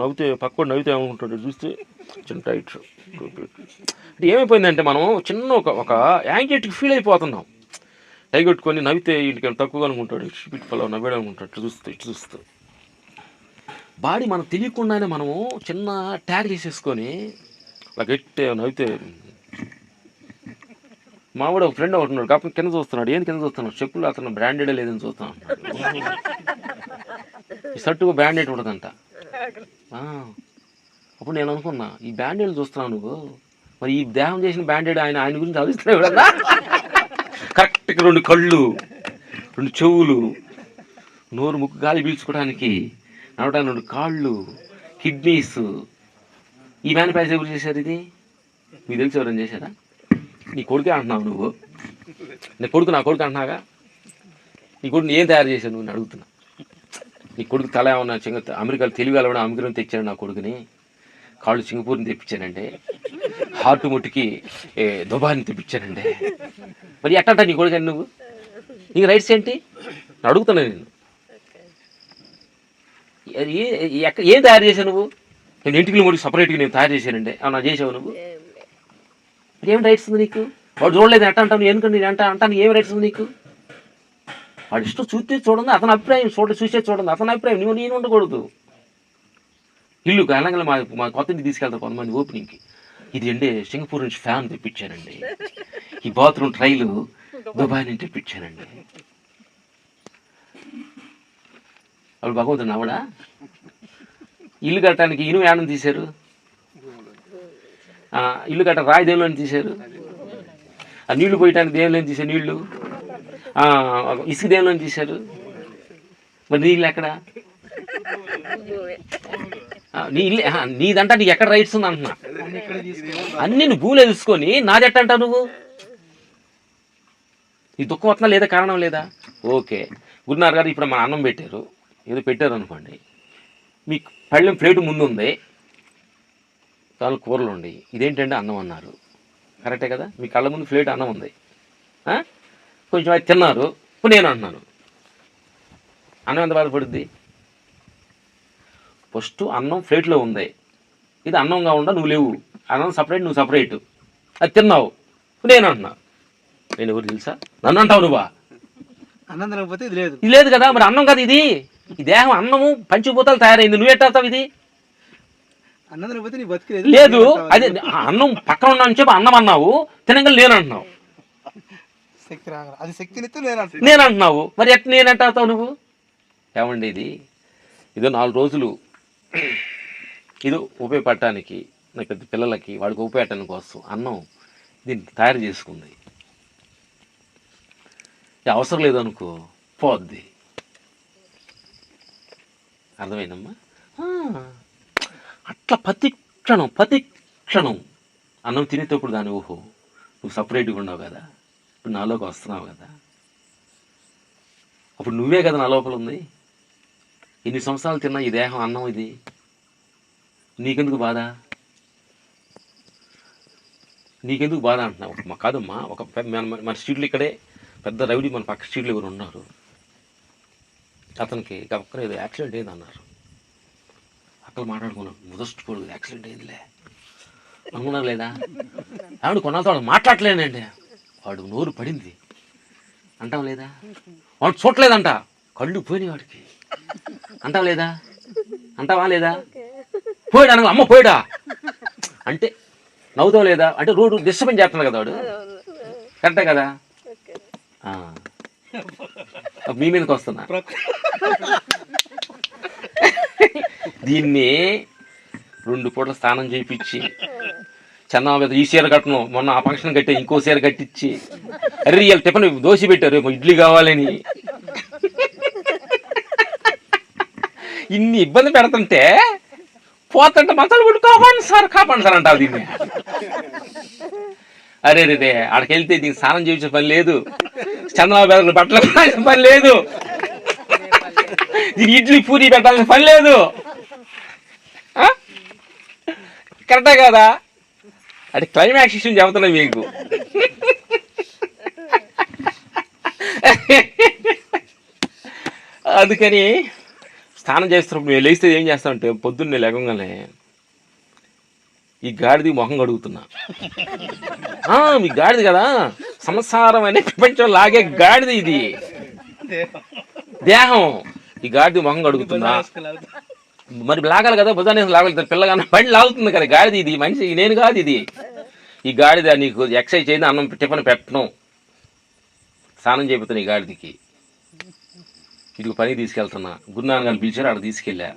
నవ్వుతే పక్కన నవ్వుతే ఏమనుకుంటాడు చూస్తే చిన్న టైట్. అంటే ఏమైపోయిందంటే మనం చిన్న ఒక యాంగ్జైటీకి ఫీల్ అయిపోతున్నాం. టై కొట్టుకొని నవ్వితే ఇంటికి తక్కువగా అనుకుంటాడు, పిట్ పొలం నవ్వాడు అనుకుంటాడు. ఇటు చూస్తూ బాడీ మనకు తెలియకుండానే మనము చిన్న ట్యాగ్ చేసేసుకొని అలా గట్టి నవ్వితే. మా కూడా ఒక ఫ్రెండ్ ఒకటి ఉన్నాడు, కాకపోతే కింద చూస్తున్నాడు. ఏంది కింద చూస్తున్నాడు? చెప్పులు అతను బ్రాండెడే లేదని చూస్తాను. ఈ షర్టు బ్రాండెడ్ ఉండదంట. అప్పుడు నేను అనుకున్నా, ఈ బ్రాండెడ్ చూస్తున్నావు నువ్వు, మరి ఈ దేహం చేసిన బ్రాండెడ్ ఆయన గురించి ఆలోచిస్తున్నావు కదా. కరెక్ట్గా 2 కళ్ళు, 2 చెవులు, నోరు ముక్కు గాలి పీల్చుకోవడానికి, నడవడానికి 2 కాళ్ళు, కిడ్నీస్, ఈ మ్యానుఫ్యాక్చర్ ఎవరు చేశారు? ఇది మీకు తెలిసి ఎవరైనా చేశారా? నీ కొడుకే అంటున్నావు నువ్వు. నా కొడుకు అంటున్నాగా. నీ కొడుకు ఏం తయారు చేశావు నువ్వు అడుగుతున్నా. నీ కొడుకు తల ఏమన్నా అమెరికాలో తెలివి కలవడం అమెరికాలో తెచ్చాడు నా కొడుకుని. కాళ్ళు సింగపూర్ని తెప్పించానండి, హార్ట్ ముట్టికి దుబాయ్ని తెప్పించానండి. మరి ఎట్టంటా నీ కొడుకు అని నువ్వు? నీకు రైట్స్ ఏంటి అడుగుతున్నా నేను. ఏం తయారు చేశావు నువ్వు? నేను ఇంటికి ముడికి సపరేట్గా నేను తయారు చేశానండి అవునా చేసావు నువ్వు? ఏం రైట్స్ ఉంది నీకు? వాడు చూడలేదు ఎట్ట అంటాను ఎందుకంటే నేను అంటాను ఏం రైట్స్ ఉంది నీకు? వాడు ఇష్టం చూస్తే చూడండి, అతని అభిప్రాయం చూసే చూడండి, అతని అభిప్రాయం. నేను ఉండకూడదు. ఇల్లు అలాగే మా కొత్త ఇంటికి తీసుకెళ్తారు కొంతమంది ఓపెనింగ్కి. ఇది అండి సింగపూర్ నుంచి ఫ్యాన్ తెప్పించానండి, ఈ బాత్రూమ్ ట్రైలు దుబాయ్ నుంచి తెప్పించానండి. వాళ్ళు భగవంతుడు నవ్వడా? ఇల్లు కట్టడానికి ఇనుము యానం తీశారు, ఇల్లు కట్ట రాయి దేవుళ్ళని తీశారు, ఆ నీళ్లు పోయటానికి దేవుళ్ళని తీశారు, నీళ్లు ఇసుక దేవుళ్ళని తీశారు. మరి నీళ్ళు ఎక్కడ? నీదంట నీకు ఎక్కడ రైట్స్ ఉంది అంటున్నా. అన్ని నువ్వు భూమిలో తీసుకొని నాదెట్ట అంటావు నువ్వు? ఈ దుఃఖం వస్తున్నా లేదా? కారణం లేదా? ఓకే గురునార్ గారు ఇప్పుడు మన అన్నం పెట్టారు, ఏదో పెట్టారు అనుకోండి, మీకు పళ్ళెం ప్లేటు ముందు ఉంది, దాని కూరలు ఉండి ఇదేంటంటే అన్నం అన్నారు, కరెక్టే కదా? మీ కళ్ళ ముందు ప్లేట్ అన్నం ఉంది, కొంచెం అది తిన్నారు, ఇప్పుడు నేను అంటున్నాను అన్నం ఎంత బాధపడుద్ది? ఫస్ట్ అన్నం ప్లేట్లో ఉంది, ఇది అన్నంగా ఉండా నువ్వు లేవు, అన్నం సపరేట్ నువ్వు సపరేటు, అది తిన్నావు, నేను అంటున్నా. నేను ఎవరు తెలుసా? నన్ను అంటావు నువ్వా? అన్నం తినకపోతే ఇది లేదు, ఇది లేదు కదా. మరి అన్నం కదా ఇది, ఈ దేహం అన్నము పంచిభూతాలు తయారైంది, నువ్వు ఎట్టావు ఇది? అన్నం తినకపోతే నీ బతికి లేదు. అదే అన్నం పక్కన ఉన్నాను చెప్పి అన్నం అన్నావు, తినగా నేను అంటున్నావు, శక్తి రాగల అది శక్తినిస్తే నేను అంటున్నావు. మరి ఎట్ నేను ఎట్టావుతావు నువ్వు? ఏమండి ఇదో 4 రోజులు ఇది ఉపయోగపడటానికి నా పెద్ద పిల్లలకి వాడికి ఉపయోగపడటానికి కోసం అన్నం దీన్ని తయారు చేసుకుంది. అవసరం లేదనుకో పోద్ది. అర్థమైందమ్మా? అట్లా ప్రతి క్షణం అన్నం తినేటప్పుడు దాని ఓహో నువ్వు సపరేట్గా ఉన్నావు కదా, ఇప్పుడు నాలోకి వస్తున్నావు కదా, అప్పుడు నువ్వే కదా నా లోపల ఉంది. ఎన్ని సంవత్సరాలు తిన్నా ఈ దేహం అన్నం ఇది, నీకెందుకు బాధ? నీకెందుకు బాధ అంటున్నావు? కాదమ్మా, ఒక మన స్ట్రీట్లో ఇక్కడే పెద్ద రౌడీ మన పక్క స్ట్రీట్లో ఎవరు ఉన్నారు, అతనికి గొప్ప ఏదో యాక్సిడెంట్ అయింది అన్నారు. అక్కడ మాట్లాడుకున్నాం, ముదస్టుకోడు యాక్సిడెంట్ అయిందిలే అనుకున్నారు లేదా? ఆవిడ కొన్నాళ్ళతో వాడు మాట్లాడలేనండి, వాడు నోరు పడింది అంటాం లేదా? వాడు చూడలేదంట, కళ్ళు పోయినాయి వాడికి అంటాం లేదా? అంటావా లేదా? పోయాడా అనగా అమ్మ పోయాడా అంటే నవ్వుతావు లేదా? అంటే రోడ్డు డిస్టర్బెన్స్ చేస్తున్నాడు కదా వాడు, కరెక్టే కదా? మీ మీదకి వస్తున్నా. దీన్ని 2 పూటల స్నానం చేయించి చందమా మీద ఈ చీర కట్టను, మొన్న ఆ ఫంక్షన్ కట్టే ఇంకో చీర కట్టించి, అరే ఇవాళ టిఫిన్ దోశ పెట్టారు, ఇడ్లీ కావాలని ఇన్ని ఇబ్బంది పెడుతుంటే పోతుంటే మంచాలు పట్టు కాపాడు సార్ అంటావు దీన్ని. అరే రే ఆడికి వెళ్తే దీనికి స్నానం చేయించే పని లేదు, చందమా బెదర్లు బట్టలు పెట్టాల్సిన పని లేదు, దీని ఇడ్లీ పూరి పెట్టాల్సిన పని లేదు. కరెక్టే కదా? అంటే క్లైమాక్స్ విషయం చెబుతున్నా మీకు. అందుకని స్నానం చేస్తున్నప్పుడు నేను లేస్తే ఏం చేస్తానంటే పొద్దున్నే లేవగానే ఈ గాడిది మొహం కడుగుతున్నా. మీ గాడిది కదా, సంసారం అనే ప్రపంచం లాగే గాడిది ఇది దేహం. ఈ గాడిది మొహం కడుగుతున్నా, మరి లాగాలి కదా, భుజాన్ని లాగలుగుతారు పిల్లగానే, బండి లాగుతుంది కదా గాడిది. ఇది మనిషి నేను కాదు, ఇది ఈ గాడిద. నీకు ఎక్సర్సైజ్ చేయదు, అన్నం టిఫిన్ పెట్టను, స్నానం చేపుతాను ఈ గాడిదికి. ఇది పని తీసుకెళ్తున్నా, గురునాన్న గారిని పిలిచారు, ఆడ తీసుకెళ్ళా.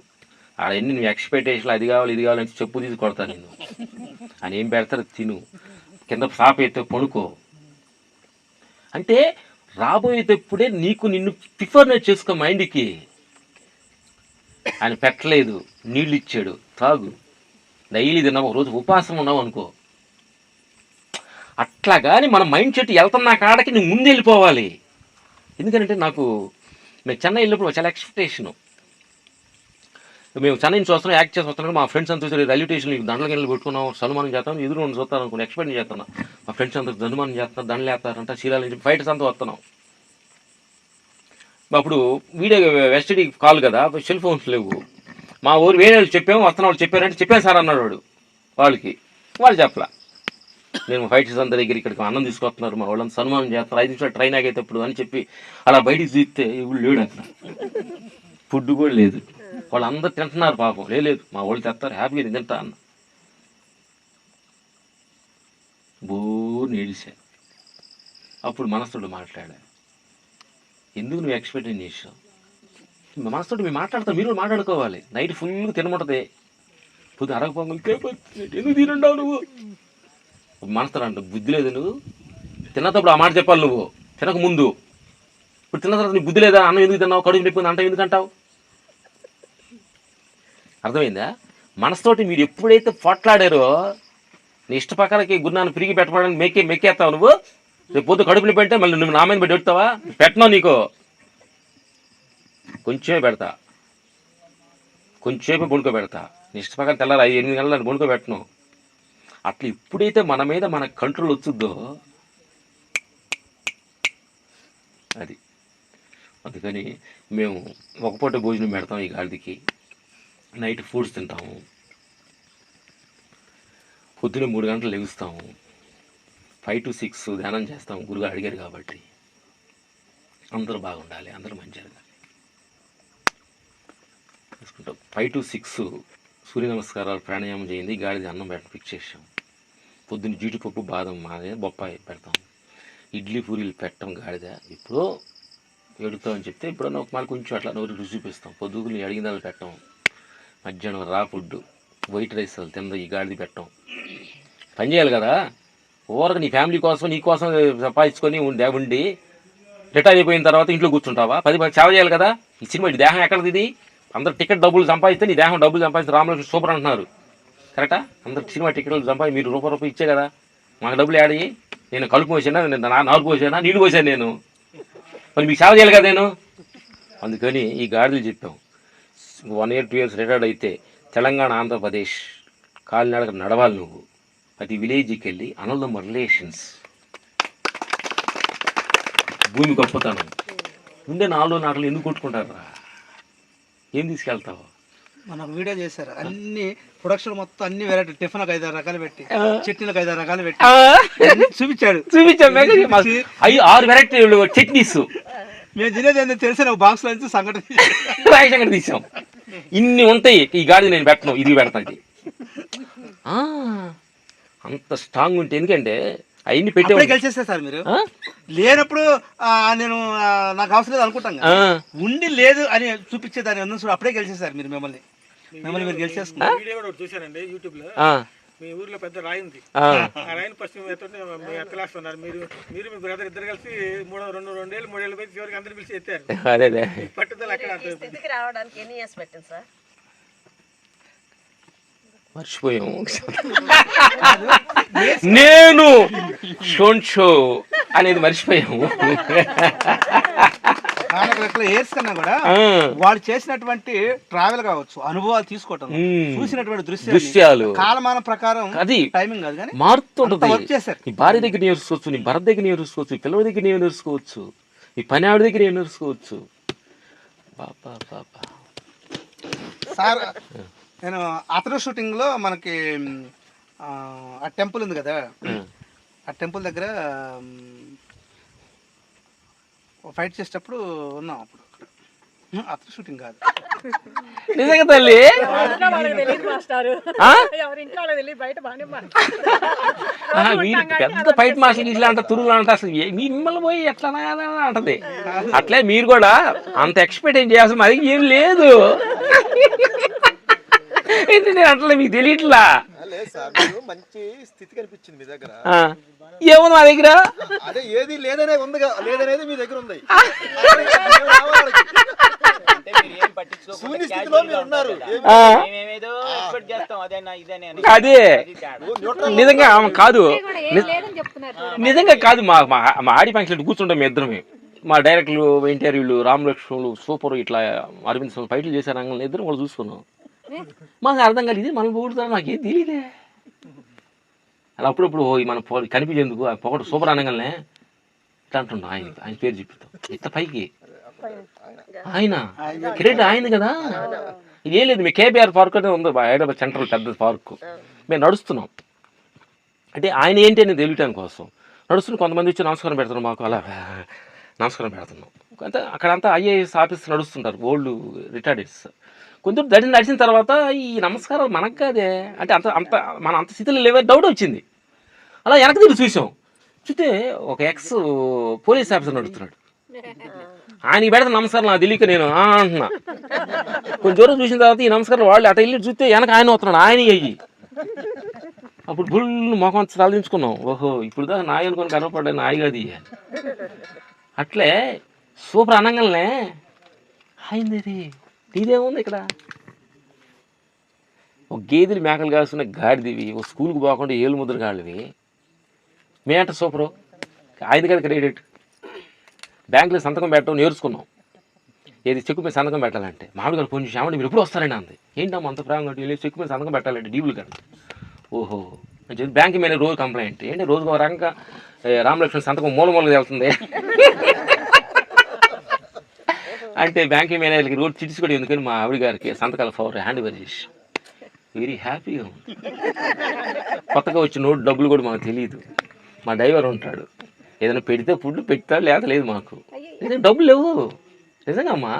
ఆడ ఎన్ని నువ్వు ఎక్స్పెక్టేషన్ అది కావాలి ఇది కావాలని చెప్పు తీసి కొడతాను నేను. అని ఏం పెడతారు తిను, కింద సాప ఎత్తే పడుకో అంటే రాబోయేటప్పుడే నిన్ను ప్రిఫర్నెస్ చేసుకో మైండ్కి. ఆయన పెట్టలేదు, నీళ్ళు ఇచ్చాడు, తాగు, డైలీ తిన్నావు, ఒక రోజు ఉపవాసం ఉన్నావు అనుకో. అట్లా కానీ మన మైండ్ సెట్ వెళ్తున్నా కాడకి నువ్వు ముందు వెళ్ళిపోవాలి. ఎందుకంటే మేము చెన్నై వెళ్ళినప్పుడు చాలా ఎక్స్పెక్టేషను. మేము చెన్నైని చూస్తున్నాం, యాక్ట్ చేసి వస్తున్నాం, మా ఫ్రెండ్స్ అంతా చూసారు రైల్వే స్టేషన్లో దండలకి వెళ్ళి పెట్టుకున్నాం, సన్మానం చేస్తాం, ఎదురు చూస్తాను అనుకుని ఎక్స్పెక్ట్ చేస్తున్నాం. మా ఫ్రెండ్స్ అంతా సన్మానం చేస్తున్నారు, దండలు వేస్తారంట, చీరాల నుంచి ఫైటర్స్ అంతా వస్తున్నాం. అప్పుడు వీడియో వెస్టడీ కాల్ కదా, సెల్ ఫోన్స్ లేవు. మా ఊరు వేరే వాళ్ళు చెప్పాము, వస్తున్న వాళ్ళు చెప్పారంటే చెప్పాను సార్ అన్నాడు వాడు. వాళ్ళు చెప్పలా. నేను ఫైటర్స్ అంతా దగ్గర ఇక్కడికి అన్నం తీసుకొస్తున్నారు, మా వాళ్ళని సన్మానం చేస్తున్నారు, 5 నిమిషాలు ట్రైన్ ఆగేటప్పుడు అని చెప్పి అలా బయటికి చూస్తే ఇప్పుడు లేడు అక్కడ, ఫుడ్ కూడా లేదు. వాళ్ళందరూ తింటున్నారు పాపం. లేదు మా వాళ్ళు తెస్తారు, హ్యాపీగా తింటా అన్న. బోర్ నేడిసా. అప్పుడు మనసుతో మాట్లాడా, ఎందుకు నువ్వు ఎక్స్పెక్ట్ చేసావు? మనసుతో మీరు మాట్లాడతారు, మీరు కూడా మాట్లాడుకోవాలి. నైట్ ఫుల్గా తినమంటది, పొద్దు అరగ పొంగల్ ఎందుకు తినుండావు నువ్వు? మనసుతో అంట, బుద్ధి లేదు, నువ్వు తిన్నప్పుడు ఆ మాట చెప్పాలి, నువ్వు తినక ముందు. ఇప్పుడు తిన్న తర్వాత నీకు బుద్ధి లేదా? అన్నం ఎందుకు తిన్నావు, కడుపు నిప్పుంది అంటావు, ఎందుకు అంటావు? అర్థమైందా? మనసుతోటి మీరు ఎప్పుడైతే పోట్లాడారో నీ ఇష్ట ప్రకారకి గురునాన్ని పిరిగి పెట్టడానికి మెక్కేస్తావు నువ్వు. రేపు పొద్దు కడుపు నింపి అంటే మళ్ళీ నువ్వు నా మీద పెట్టి పెడతావా? పెట్టను, నీకు కొంచెమే పెడతా, కొంచెంసేపు బొనుకో పెడతా. నీ ఇష్ట ప్రకారం తెల్లారు 8 గంటల బొనుకో పెట్టను. అట్లా ఎప్పుడైతే మన మీద మన కంట్రోల్ వచ్చుద్దో అది. అందుకని మేము ఒక పూట భోజనం పెడతాం ఈ గాడికి, నైట్ ఫుడ్స్ తింటాము, పొద్దున 3 గంటలు లెగుస్తాము, 5 to 6 ధ్యానం చేస్తాము. గురుగారు అడిగారు కాబట్టి అందరూ బాగుండాలి, అందరూ మంచి జరగాలి తీసుకుంటాం. 5 to 6 సూర్య నమస్కారాలు, ప్రాణాయామం చేయింది, గాడిది అన్నం పెట్ట ఫిక్స్ చేసాం. పొద్దున్న జీడిపప్పు, బాదం, మాదే బొప్పాయి పెడతాం. ఇడ్లీ పూరీలు పెట్టాం. గాడిద ఇప్పుడు ఎడుతామని చెప్తే ఇప్పుడు ఒక మళ్ళీ కొంచెం అట్లా నోరు రుచి చూపిస్తాం. పొద్దుగులు అడిగిన పెట్టాం. మధ్యాహ్నం రా ఫుడ్, వైట్ రైస్ తిందా ఈ గాడిది పెట్టాం. పని చేయాలి కదా, ఊరక నీ ఫ్యామిలీ కోసం నీ కోసం సంపాదించుకొని ఉండి రిటైర్ అయిపోయిన తర్వాత ఇంట్లో కూర్చుంటావా? 10 సేవ చేయాలి కదా. ఈ సినిమా ఈ దేహం ఎక్కడది? ఇది అందరు టికెట్ డబ్బులు సంపాదిస్తే నీ దేహం డబ్బులు సంపాదిస్తే రామలక్ష్మి సూపర్ అంటున్నారు, కరెక్టా? అందరు సినిమా టికెట్లు సంపాదించి మీరు రూపాయి ఇచ్చే కదా, మాకు డబ్బులు యాడ్ అయ్యి. నేను కలుపు పోసానా, నేను నాలుగు పోసానా, నీళ్ళు పోసాను నేను, మరి మీకు సేవ చేయాలి కదా నేను. అందుకని ఈ గాడిదలు చెప్పాం. 1 year 2 years రిటైర్డ్ అయితే తెలంగాణ, ఆంధ్రప్రదేశ్ కాలినాడకు నడవాలి నువ్వు. ప్రతి విలేజ్కి వెళ్ళి అన్నదమ్మ రిలేషన్స్, భూమి గొప్పతనం ఉండే 4 నాటలు ఎందుకు కొట్టుకుంటారు రా? ఏం తీసుకెళ్తావు? మనం వీడియో చేశారు, అన్ని ప్రొడక్షన్ మొత్తం అన్ని వెరైటీ, టిఫిన్ 5-6 రకాలు పెట్టి, చట్నీలకు 5-6 రకాలు పెట్టి చూపించాడు. 6 వెరైటీ చట్నీస్. మేము తినేది ఏంటో తెలిసిన ఒక బాక్స్ లో నుంచి సంగటి తీసాం. ఇన్ని ఉంటాయి. ఈ గాడి నేను పెట్టను, ఇది పెడతాను. అంత స్ట్రాంగ్ ఉంటే, ఎందుకంటే అవన్నీ పెట్టి గెలిచేస్తారు సార్ మీరు. లేనప్పుడు నేను నాకు అవసరం లేదు అనుకుంటాం, ఉండి లేదు అని చూపించేదాన్ని అందరూ అప్పుడే గెలిచేసారు మీరు. మిమ్మల్ని మీరు గెలిచేస్తున్నారు. చూసానండి యూట్యూబ్ లో, మీ ఊర్లో పెద్ద రాయి ఉంది, ఆ రాయిని ఫస్ట్ ఎత్తలేస్తున్నారు. మీరు మీ బ్రదర్ ఇద్దరు కలిసి 2 ఏళ్ళు 3 ఏళ్ళు పోయి చివరికి అందరు పిలిచి ఎత్తారు. పట్టుదల అక్కడ రావడానికి ఎన్ని ఇయర్స్ పెట్టింది సార్? మర్చిపోయాము. నేను షో అనేది మర్చిపోయాము. ఇయర్స్ కన్నా కూడా వాళ్ళు చేసినటువంటి ట్రావెల్ కావచ్చు, అనుభవాలు తీసుకోవటం, చూసినటువంటి దృశ్యాలు, కాలమాన ప్రకారం అది టైమింగ్ కాదు కానీ మారుతుంటది. వచ్చేసారు. నీ భార్య దగ్గర నేర్చుకోవచ్చు, నీ భర్త దగ్గర నేర్చుకోవచ్చు, నీ పిల్లల దగ్గర నేర్చుకోవచ్చు, నీ పని ఆవిడ దగ్గర నేర్చుకోవచ్చు. బాబా బాబా సార్, నేను అతను షూటింగ్ లో మనకి ఆ టెంపుల్ ఉంది కదా, ఆ టెంపుల్ దగ్గర ఫైట్ చేసేటప్పుడు ఉన్నాం. అప్పుడు అతను షూటింగ్ కాదు, నిజంగా తల్లి. పెద్ద ఫైట్ మాస్టర్ ఇట్లా అంట, తురుగు అంట, అసలు మిమ్మల్ని పోయి ఎట్లా అంటది. అట్లే మీరు కూడా అంత ఎక్స్పెక్ట్ చేయాల్సిన అది ఏం లేదు. ఏంటి నేను అట్లా మీకు తెలియట్లా. లేదు సార్, మీరు మంచి స్థితి కనిపించింది మీ దగ్గర. ఏముంది మా దగ్గర? అదే ఏది లేదనే ఉంది, లేదనేది మీ దగ్గర ఉంది. అదే నిజంగా కాదు, నిజంగా కాదు. మా ఆడి ఫంక్షన్ కూర్చుంటాం మీ ఇద్దరమే. మా డైరెక్టర్లు, ఇంటర్వ్యూలు, రామలక్ష్మణులు సూపర్, ఇట్లా అరవింద్ ఫైట్లు చేశారు. రంగంలో ఇద్దరు వాళ్ళు చూసుకున్నాం. మాకు అర్థం కలిగింది, మనం పొగుడుతారు, నాకేం తెలియదే. అలా అప్పుడప్పుడు మన కనిపించేందుకు పొగడు సూపర్ అనగానే ఇట్లా అంటున్నాం. ఆయన పేరు చెప్తాం ఇట్లా పైకి. ఆయన క్రెడిట్ ఆయన కదా. ఇది ఏం లేదు, మీ కేబీఆర్ పార్క్ అనేది ఉంది హైదరాబాద్ సెంట్రల్ పెద్ద పార్క్. మేము నడుస్తున్నాం అంటే ఆయన ఏంటి అని తెలియటానికి కోసం నడుస్తున్నాం. కొంతమంది వచ్చి నమస్కారం పెడుతున్నాం, మాకు అలా నమస్కారం పెడుతున్నాం. అంతా అక్కడంతా ఐఏఎస్ ఆఫీస్ నడుస్తుంటారు, ఓల్డ్ రిటైర్డ్స్. కొంచెం నడిచిన తర్వాత ఈ నమస్కారాలు మనకు కాదే అంటే మన అంత స్థితిలో లేవే డౌట్ వచ్చింది. అలా వెనక్కి తిరిగి చూసాం. చూస్తే ఒక ఎక్స్ పోలీస్ ఆఫీసర్ నడుస్తున్నాడు. ఆయనకి పెడతా నమస్కారం నాకు తెలియక నేను అంటున్నా. కొంచెం దూరం చూసిన తర్వాత ఈ నమస్కారం వాళ్ళు అటు వెళ్ళి చూస్తే వెనక ఆయన వస్తున్నాడు. ఆయన అయ్యి అప్పుడు బుల్ మొఖం తలదించుకున్నాం. ఓహో ఇప్పుడు దాకా నాయ అనుకొని గర్వపడ్డా, నాయి కాదు. అట్లే సూపర్ అనంగానే అయింది. ఇదేముంది ఇక్కడ? ఒక గేదెలు మేకలు కాస్తున్న గాడిదివి, ఒక స్కూల్కి పోకుండా ఏళ్ళు ముద్ర గాడివి. మేమంట సూపరు. ఆయన కదా క్రెడిట్. బ్యాంకులో సంతకం పెట్టడం నేర్చుకున్నాం. ఏది చెక్కు మీద సంతకం పెట్టాలంటే మామిడి గారు ఫోన్ చేసి ఆవిడ మీరు ఎప్పుడు వస్తారండి అంది. ఏంటమ్మా అంత ప్రేమ కట్టి చెక్కు మీద సంతకం పెట్టాలంటే డీబుల్ కాదు. ఓహో అని చెప్పి బ్యాంక్ మీద రోజు కంప్లైంట్. ఏంటి రోజుకు ఒక రకంగా రామలక్ష్మణ్ సంతకం మూలమూలగా వెళ్తుంది అంటే బ్యాంక్ మేనేజర్కి రోజు చిట్స్ కూడా ఎందుకని మా ఆవిడ గారికి సంతకాల ఫవర్ హ్యాండ్ ఓవర్ చేసి వెరీ హ్యాపీగా ఉంది. కొత్తగా వచ్చిన నోటు డబ్బులు కూడా మాకు తెలియదు. మా డ్రైవర్ ఉంటాడు, ఏదైనా పెడితే ఫుడ్ పెడతాడు, లేదు మాకు నిజంగా డబ్బులు లేవు. నిజంగా అమ్మా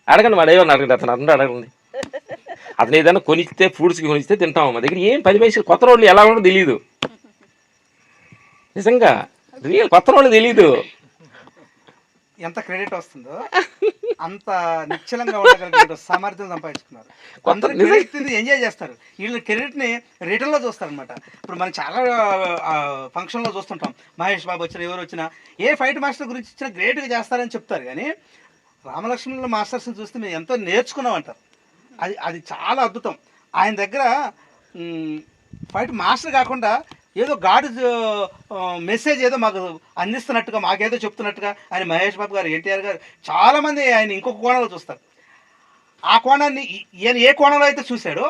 అడగండి, మా డ్రైవర్ని అడగండి, అతను అందరూ అడగండి. అతను ఏదైనా కొనిస్తే ఫ్రూట్స్కి కొనిస్తే తింటాం. మా దగ్గర ఏం 10 పైసలు కొత్త రోడ్లు ఎలా ఉండో తెలియదు. నిజంగా రియల్ కొత్త రోడ్లు తెలియదు. ఎంత క్రెడిట్ వస్తుందో అంత నిశ్చలంగా ఉండగలిగే సామర్థ్యం సంపాదించుకున్నారు. కొందరు ఎంజాయ్ చేస్తారు, వీళ్ళు క్రెడిట్ని రిటర్న్లో చూస్తారు అనమాట. ఇప్పుడు మనం చాలా ఫంక్షన్లో చూస్తుంటాం, మహేష్ బాబు వచ్చినా ఎవరు వచ్చినా ఏ ఫైట్ మాస్టర్ గురించి ఇచ్చినా గ్రేట్గా చేస్తారని చెప్తారు. కానీ రామలక్ష్మణుల మాస్టర్స్ని చూస్తే మేము ఎంతో నేర్చుకున్నామంటారు. అది చాలా అద్భుతం. ఆయన దగ్గర ఫైట్ మాస్టర్ కాకుండా ఏదో గాడ్ మెసేజ్ ఏదో మాకు అందిస్తున్నట్టుగా, మాకేదో చెప్తున్నట్టుగా ఆయన మహేష్ బాబు గారు, ఎన్టీఆర్ గారు చాలామంది ఆయన ఇంకొక కోణంలో చూస్తారు. ఆ కోణాన్ని ఈయన ఏ కోణంలో అయితే చూశాడో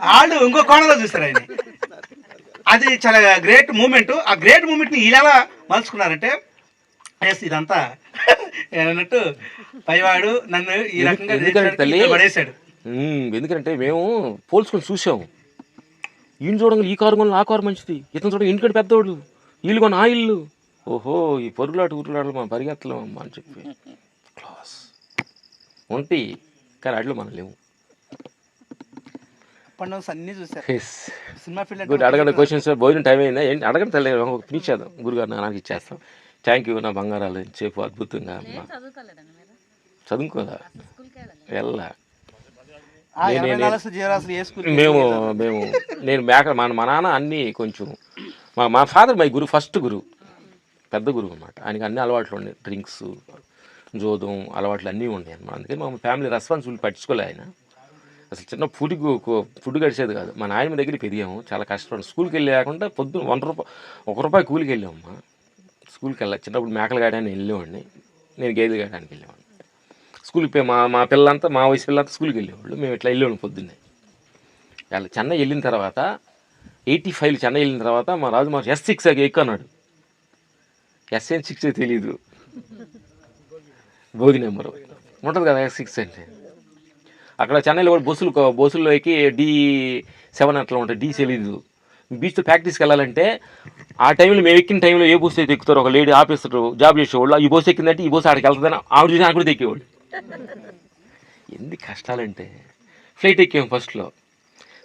వాళ్ళు ఇంకో కోణంలో చూస్తారు ఆయన. అది చాలా గ్రేట్ మూమెంట్. ఆ గ్రేట్ మూమెంట్ని ఇలా మలుచుకున్నారంటే ఎస్ ఇదంతా అన్నట్టు పైవాడు నన్ను ఈ రకంగా పడేశాడు. ఎందుకంటే మేము పోల్చుకొని చూసాము. ఈయన చూడంగా ఈ కారు కొన ఆ కారు మంచిది, ఇతను చూడంగా ఇంటికంటే పెద్దవాడు, వీళ్ళు కొన ఆ ఇల్లు. ఓహో ఈ పరుగులాట ఊరులాటలు మనం పరిగెత్తలేమమ్మా అని చెప్పి క్లాస్ ఉంటాయి. కానీ అట్లు మనం లేవు. అన్నీ చూసారు. సినిమా ఫీల్డ్ అడగండి క్వశ్చన్స్. భోజనం టైం అయిందా ఏంటి అడగండి తల్లి, ఫినిష్ చేద్దాం. గురుగారు నాకు ఇచ్చేస్తాం. థ్యాంక్ యూ నా బంగారాలు చెప్పు అద్భుతంగా. అమ్మా చదువుకోదా వెళ్ళా నేను మేక మా నాన్న అన్నీ కొంచెం మా ఫాదర్ మై గురు, ఫస్ట్ గురువు, పెద్ద గురువు అన్నమాట. ఆయనకి అన్ని అలవాట్లు ఉన్నాయి, డ్రింక్స్, జోదం అలవాట్లు అన్నీ ఉన్నాయి అన్నమాట. అందుకని మా ఫ్యామిలీ రెస్పాన్సిబిలిటీ పట్టించుకోలే. ఆయన అసలు చిన్న ఫుడ్ గడిచేది కాదు. మా నాయన దగ్గర పెరిగాము, చాలా కష్టపడి స్కూల్కి వెళ్ళాకుండా పొద్దున్న ₹1 కూలికి వెళ్ళామమ్మా. స్కూల్కి వెళ్ళా. చిన్నప్పుడు మేకలు గాయడానికి వెళ్ళేవాడిని, నేను గేదెలు గాయడానికి వెళ్ళేవాడిని. స్కూల్కి మా పిల్లలంతా, మా వయసు పిల్లలంతా స్కూల్కి వెళ్ళేవాళ్ళు. మేము ఇట్లా వెళ్ళేవాళ్ళం పొద్దున్నే. చెన్నై వెళ్ళిన తర్వాత 85 చెన్నై వెళ్ళిన తర్వాత మా రాజు మా S6 ఎక్కున్నాడు. SN6 తెలీదు, భోగి నెంబరు ఉంటుంది కదా S6 అంటే. అక్కడ చెన్నైలో కూడా బస్సుల్లో ఎక్కి D7 అట్లా ఉంటాయి, D తెలీదు. బీచ్తో ప్రాక్టీస్కి వెళ్ళాలంటే ఆ టైంలో మేము ఎక్కిన టైంలో ఏ బస్సు అయితే ఎక్కుతారో ఒక లేడీ ఆఫీసర్ జాబ్ చేసేవాళ్ళు, ఈ బస్సు ఎక్కిందంటే ఈ బస్సు ఆడికి వెళ్తుందని ఆవిడ చూసి ఆడ ఎక్కేవాళ్ళు. ఎన్ని కష్టాలంటే ఫ్లైట్ ఎక్కాము. ఫస్ట్లో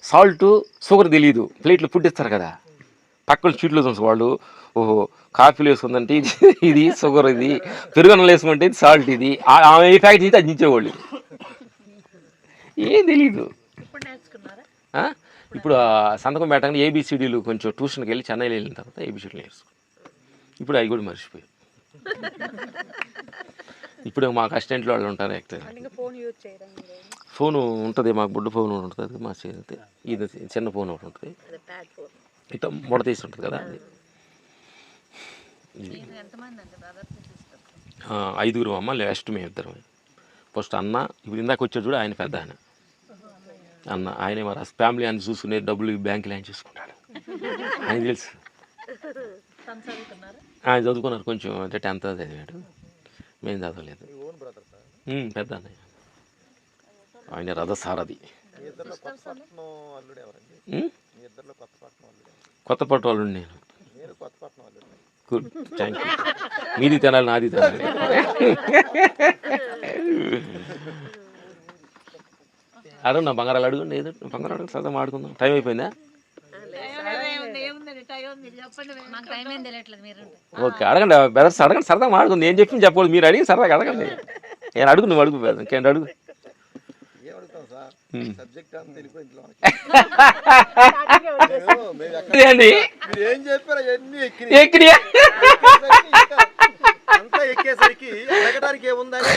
సాల్ట్ షుగర్ తెలియదు, ప్లేట్లో ఫుడ్ ఇస్తారు కదా, పక్కన స్వీట్లో వాళ్ళు ఓహో కాఫీలు వేసుకుందంటే ఇది షుగర్, ఇది పెరుగన్నం వేసుకుంటే ఇది సాల్ట్, ఇది ఆమె ఏ ప్యాకెట్ చేస్తే అది ఇచ్చేవాళ్ళు. ఏం తెలీదు. ఇప్పుడు సంతకం పెట్టగానే ఏబిసిడీలు కొంచెం ట్యూషన్కి వెళ్ళి చెన్నైలో వెళ్ళిన తర్వాత ఏబిసిడీలు నేర్చుకో. ఇప్పుడు అవి కూడా మర్చిపోయాయి. ఇప్పుడు మాకు అసిస్టెంట్లు వాళ్ళు ఉంటారు యాక్చువల్గా. ఫోను ఉంటుంది, మాకు బుడ్డ ఫోన్ ఉంటుంది, మా చేతి ఇది చిన్న ఫోన్ ఒకటి ఉంటుంది, ఇట్లా ముడ తీసి ఉంటుంది కదా అది. 5 అమ్మ, లాస్ట్ మేము ఇద్దరం. ఫస్ట్ అన్న, ఇప్పుడు ఇందాక వచ్చాడు చూడు, ఆయన పెద్ద అన్న. ఆయనే మరి ఫ్యామిలీ అని చూసుకునే డబ్బులు బ్యాంకులు ఆయన చూసుకుంటాడు, ఆయన తెలుసు. ఆయన చదువుకున్నారు కొంచెం, అంటే 10th చదివాడు, మేము చదవలేదు. పెద్ద అన్నయ్య ఆయన రథసారథి. కొత్తపట్టు వాళ్ళు నేను. Good, thank you. మీది తినాలి, నాది తినాలి. అడుగు, నా బంగారాలు అడుగుండి, ఏదో బంగారం అడుగు, సరదా ఆడుకుందాం. టైం అయిపోయిందా? ఓకే, అడగండి బ్రదర్స్, అడగండి, సరదాగా ఆడుకుంది. ఏం చెప్పింది చెప్పకూడదు, మీరు అడిగి సరదాగా అడగండి. నేను అడుగు, నువ్వు అడుగు, ఇంకేంటి అడుగు. ఎక్కేసరికి అడగడానికి ఏముందని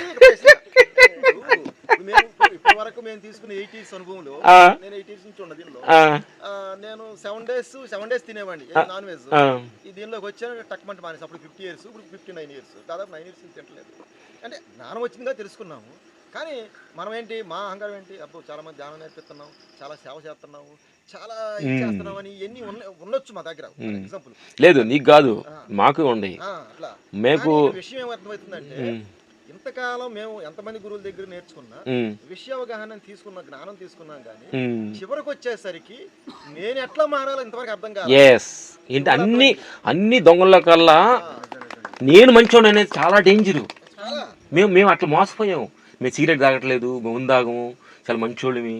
ఇప్పటి వరకు మేము తీసుకున్న 8 years అనుభవంలో, నేను 8 years నుంచి ఉన్న దీనిలో నేను 7 days తినేవాడిని నాన్ వెజ్. ఈ దీనిలోకి వచ్చాను టక్మంట మానేసి. అప్పుడు 50 years, ఇప్పుడు 59 years, దాదాపు 9 years తింటలేదు. అంటే జ్ఞానం వచ్చిందిగా తెలుసుకున్నాము. కానీ మనం ఏంటి, మా అహంకారం ఏంటి, అప్పుడు చాలా మంది ధ్యానం నేర్పిస్తున్నాం, చాలా సేవ చేస్తున్నాము, చాలా ఇది చేస్తున్నాం అని ఇవన్నీ ఉండొచ్చు మా దగ్గర. ఎగ్జాంపుల్ లేదు, నీకు కాదు, మాకు ఉండే. అట్లా మీకు విషయం ఏమర్థమవుతుందంటే, ఇంతకాలం మేము ఎంతమంది గురువుల దగ్గర నేర్చుకున్నా, విషయ అవగాహన తీసుకున్న, జ్ఞానం తీసుకున్నాం, కానీ చివరికి వచ్చేసరికి నేను ఎట్లా మారాలో ఇంతవరకు అర్థం కాదు. ఏంటి అన్ని దొంగల కల్లా నేను మంచోడు అనేది చాలా డేంజరు. మేము అట్లా మోసపోయాము. మేము సిగరెట్ తాగట్లేదు, మేము తాగము, చాలా మంచోళ్ళమి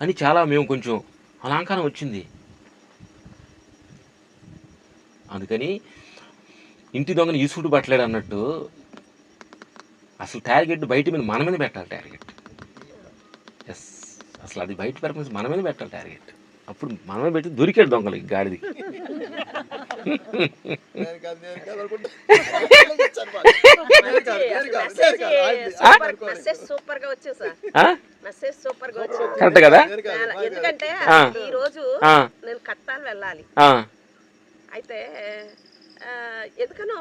అని చాలా మేము కొంచెం అలంకారం వచ్చింది. అందుకని ఇంటి దొంగని ఈసుడు పట్టలేడు అన్నట్టు అసలు టార్గెట్ బయట మీద మన మీద పెట్టాలి. టార్గెట్ అసలు అది బయట పెరగ మన మీద పెట్టాలి టార్గెట్. అప్పుడు మనమే పెట్టి దొరికాడు దొంగలకి గాడిది. కరెక్ట్ కదా? ఎందుకంటే ఈ రోజు నేను కట్టాలి వెళ్ళాలి. అయితే ఎందుకనో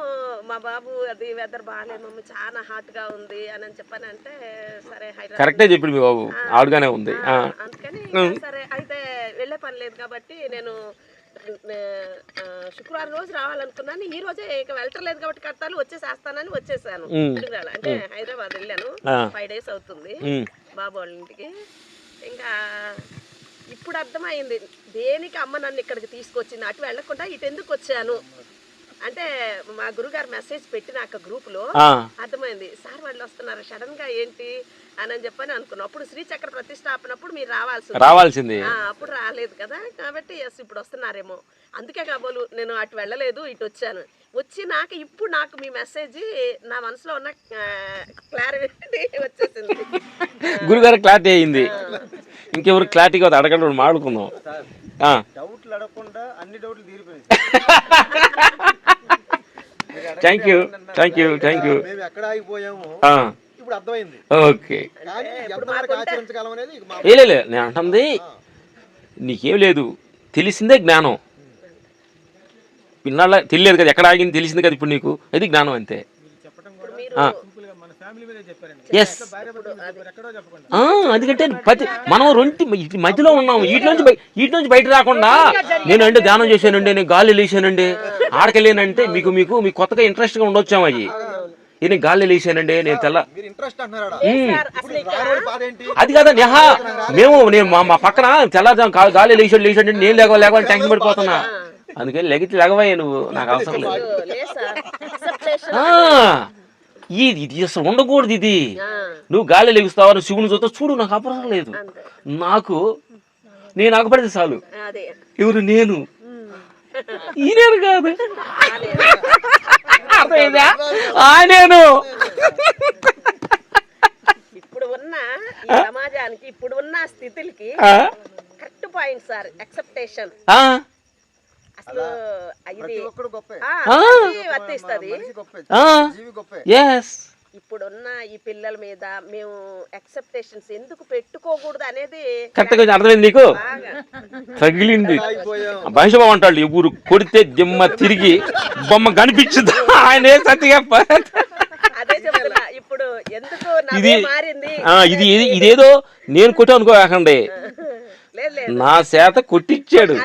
మా బాబు అది వెదర్ బాగాలేదు మమ్మీ, చాలా హాట్ గా ఉంది అని చెప్పానంటే, సరే కరెక్టే చెప్పి మీ బాబు ఆడుగానే ఉంది. అందుకని సరే అయితే వెళ్ళే పని లేదు కాబట్టి నేను శుక్రవారం రోజు రావాలనుకున్నాను. ఈ రోజే ఇక వెళ్ళట్లేదు కాబట్టి కట్టాలి, వచ్చేసేస్తానని వచ్చేసాను. అంటే హైదరాబాద్ వెళ్ళాను, 5 days అవుతుంది బాబు వాళ్ళ ఇంటికి. ఇంకా ఇప్పుడు అర్థమైంది దేనికి అమ్మ నన్ను ఇక్కడికి తీసుకొచ్చింది. అటు వెళ్ళకుండా ఇటు ఎందుకు వచ్చాను అంటే, మా గురుగారు మెసేజ్ పెట్టినాక గ్రూప్ లో అర్థమైంది. సార్ వాళ్ళు వస్తున్నారు సడన్ గా ఏంటి అని చెప్పని అనుకున్నాం. అప్పుడు శ్రీచక్ర ప్రతిష్టాపనప్పుడు మీరు రావాల్సింది, అప్పుడు రాలేదు కదా, కాబట్టి ఇప్పుడు వస్తున్నారేమో. అందుకే కాబోలు నేను అటు వెళ్ళలేదు, ఇటు వచ్చాను. వచ్చి ఇప్పుడు నాకు మీ మెసేజ్ నా మనసులో ఉన్న క్లారిటీ వచ్చేసింది. గురుగారు క్లారిటీ అయింది. ఇంకెవరు క్లారిటీగా అడగండి, మాట్లాడుకుందాం. డౌట్లు అడగకుండా అన్ని డౌట్లు తీరిపోయింది. Thank you. మేము ఎక్కడ ఆగిపోయాము ఇప్పుడు అర్థమైంది. ఓకే, నేను అంటుంది నీకేం లేదు, తెలిసిందే జ్ఞానం. పిన్నాళ్ళ తెలియదు కదా, ఎక్కడ ఆగింది తెలిసింది కదా ఇప్పుడు నీకు, అది జ్ఞానం అంతే. అందుకంటే మనం 2 మధ్యలో ఉన్నాము. వీటి నుంచి బయట రాకుండా నేను అంటే ధ్యానం చేశానండి, నేను గాలి లేచానండి, ఆడకెళ్ళానంటే మీకు కొత్తగా ఇంట్రెస్ట్ గా ఉండొచ్చాము. నేను గాలి లేచానండి, నేను అది కదా నెహా నేను మా పక్కన తెల్లారు గాలి లేచాడు నేను లేకపోతే టెన్షన్ పడిపోతున్నా. అందుకని లెగవయ్యా నువ్వు, నాకు అవసరం లేదు. ఇది అసలు ఉండకూడదు. ఇది నువ్వు గాలి లెగుస్తావా, నువ్వు శివుని చూస్తావు, చూడు, నాకు అవసరం లేదు. నేను ఆగపడితే చాలు. ఎవరు? నేను ఈయన కాదు, నేను. ఇప్పుడు ఉన్న సమాజానికి, ఇప్పుడు ఉన్న స్థితులకి కరెక్ట్ పాయింట్ సార్ ఎక్సెప్టేషన్. అసలు ఇది వర్తిస్తుంది. ఇప్పుడున్న ఈ పిల్లల మీద మేము ఎక్సెప్టేషన్స్ ఎందుకు పెట్టుకోకూడదు అనేది కరెక్ట్గా అర్థమైంది నీకు. తగిలింది మహేష్ బాబు అంటాడు, ఊరు కొడితే దిమ్మ తిరిగి బొమ్మ కనిపించదు ఆయనే సత్తిగా. అదే చెప్తున్నా ఇప్పుడు ఎందుకు ఇది మారింది. ఇది ఇదేదో నేను కొట్టాను అనుకోకండి, నా చేత కొట్టించాడు.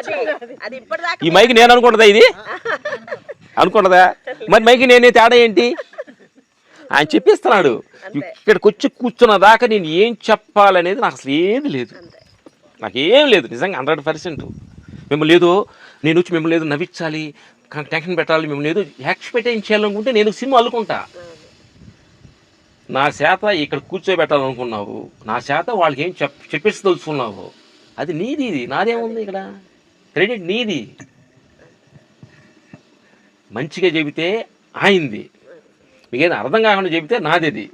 ఈ మైకి నేను అనుకుంటుందా, ఇది అనుకుంటుందా? మరి మైకి నేనే తేడా ఏంటి? ఆయన చెప్పిస్తున్నాడు. ఇక్కడికి వచ్చి కూర్చున్న దాకా నేను ఏం చెప్పాలనేది నాకు అసలు ఏది లేదు, నాకేం లేదు నిజంగా 100%. మిమ్మల్ని ఏదో నేను వచ్చి మిమ్మల్ని ఏదో నవ్వించాలి, టెన్షన్ పెట్టాలి, మిమ్మల్ని ఏదో ఎక్స్పెక్టేషన్ చేయాలనుకుంటే నేను సినిమా అల్లుకుంటా. నా చేత ఇక్కడ కూర్చోబెట్టాలనుకున్నావు, నా చేత వాళ్ళకి ఏం చెప్పేసి అది నీది, ఇది నాదేముంది ఇక్కడ, క్రెడిట్ నీది. మంచిగా చెబితే ఆయనది, మీకేదో అర్థం కాకుండా చెబితే నాది. అది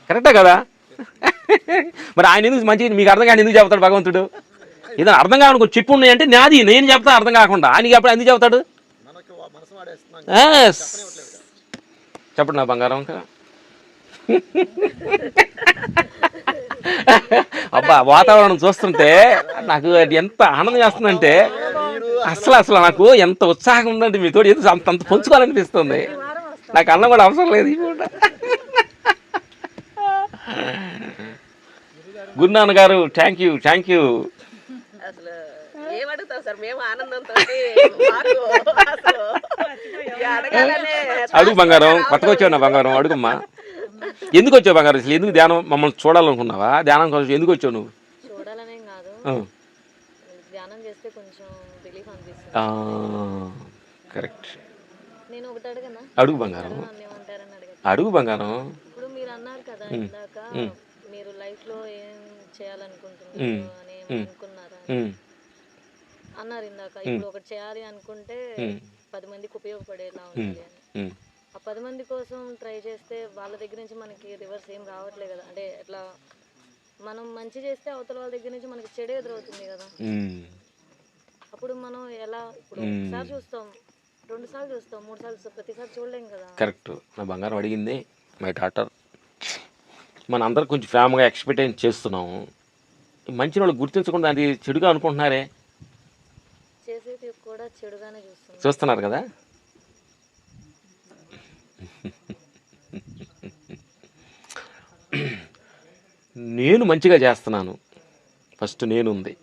కరెక్టే కదా? మరి ఆయన ఎందుకు మంచిగా మీకు అర్థం కాని ఎందుకు చెబుతాడు భగవంతుడు? ఏదైనా అర్థం కాకుండా చెప్పు ఉన్నాయంటే నాది, నేను చెప్తా అర్థం కాకుండా, ఆయనకి అప్పుడు ఎందుకు చెబుతాడు? చెప్పండి నా బంగారం. అబ్బా వాతావరణం చూస్తుంటే నాకు ఎంత ఆనందం చేస్తుందంటే, అసలు నాకు ఎంత ఉత్సాహం ఉందంటే మీతో ఏదో అంత పంచుకోవాలనిపిస్తుంది. నాకు అన్నం కూడా అవసరం లేదు ఈ పూట. గురునాన్న గారు థ్యాంక్ యూ. అడుగు బంగారం, కొత్తగా వచ్చావు నా బంగారం, అడుగుమ్మా. ఎందుకు వచ్చావు బంగారం? అసలు ఎందుకు ధ్యానం మమ్మల్ని చూడాలనుకున్నావా? ధ్యానం కోసం ఎందుకు వచ్చావు నువ్వు? చూడాలనేం కాదు, ధ్యానం చేస్తే కొంచెం రిలీఫ్ అనిపిస్తుంది. కరెక్ట్. నేను ఒకటి అడగనా? అడుగు బంగారం, అడుగు బంగారం. ఇప్పుడు మీరు అన్నారు కదా ఇందాక, మీరు లైఫ్ లో ఏం చేయాలనుకుంటున్నారు అని అనుకున్నారా అన్నారు ఇందాక. ఇప్పుడు ఒకటి చేయాలి అనుకుంటే 10 మందికి ఉపయోగపడేలా ఉండాలి అని. ఆ 10 మంది కోసం ట్రై చేస్తే వాళ్ళ దగ్గర నుంచి మనకి రివర్స్ ఏం రావట్లేదు కదా. అంటే ఎట్లా మనం మంచి చేస్తే అవతల వాళ్ళ దగ్గర నుంచి మనకి చెడు ఎదురవుతుంది కదా. అప్పుడు మనం ఎలా, ఇప్పుడు ఒకసారి చూస్తాం, 2 సార్లు చూస్తాం, 3 సార్లు చూస్తాం, ప్రతిసారి చూడలేం కదా. కరెక్ట్. నా బంగారం అడిగింది మై డాటర్. మన అందరు కొంచెం ప్రేమగా ఎక్స్పెక్టేషన్ చేస్తున్నాము, మంచి వాళ్ళు గుర్తించకుండా అది చెడుగా అనుకుంటున్నారే. చేసేది కూడా చెడుగానే చూస్తున్నారు కదా. నేను మంచిగా చేస్తున్నాను, ఫస్ట్ నేనుంది,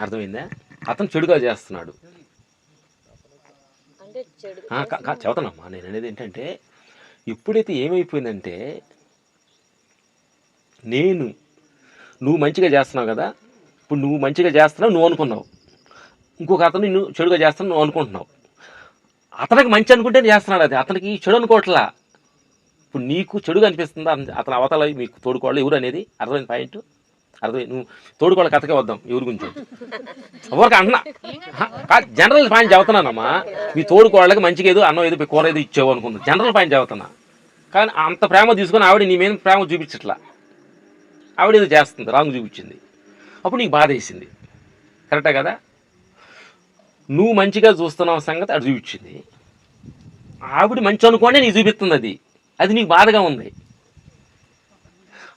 అర్థమైందా? అతను చెడుగా చేస్తున్నాడు. చెబుతానమ్మా, నేను అనేది ఏంటంటే, ఎప్పుడైతే ఏమైపోయిందంటే, నువ్వు మంచిగా చేస్తున్నావు కదా, ఇప్పుడు నువ్వు మంచిగా చేస్తున్నావు నువ్వు అనుకున్నావు, ఇంకొక అతను నిన్ను చెడుగా చేస్తున్నావు నువ్వు అనుకుంటున్నావు. అతనికి మంచి అనుకుంటే చేస్తున్నాడు, అది అతనికి చెడు అనుకోవట్లా. ఇప్పుడు నీకు చెడుగా అనిపిస్తుందా? అతను అవతల మీకు తోడుకోవాలి ఎవరు అనేది అర్థమైన పాయింట్. అర్థమైంది. నువ్వు తోడుకోవాలి కథకే వద్దాం, ఎవరి గురించి ఎవరికి అన్న జనరల్ పాయింట్ చెబుతున్నానమ్మా. మీ తోడుకోళ్ళకి మంచిగా ఏదో అన్నం ఏదో కూర ఏదో ఇచ్చావు అనుకుంది, జనరల్ పాయింట్ చెబుతున్నా. కానీ అంత ప్రేమ తీసుకొని ఆవిడ నీ మీద ప్రేమ చూపించట్లా, ఆవిడ ఏదో చేస్తుంది, రాంగ్ చూపించింది, అప్పుడు నీకు బాధ వేసింది. కరెక్టే కదా? నువ్వు మంచిగా చూస్తున్నావు సంగతి అది చూపించింది, ఆవిడ మంచి అనుకోండి నీకు చూపిస్తుంది, అది నీకు బాధగా ఉంది.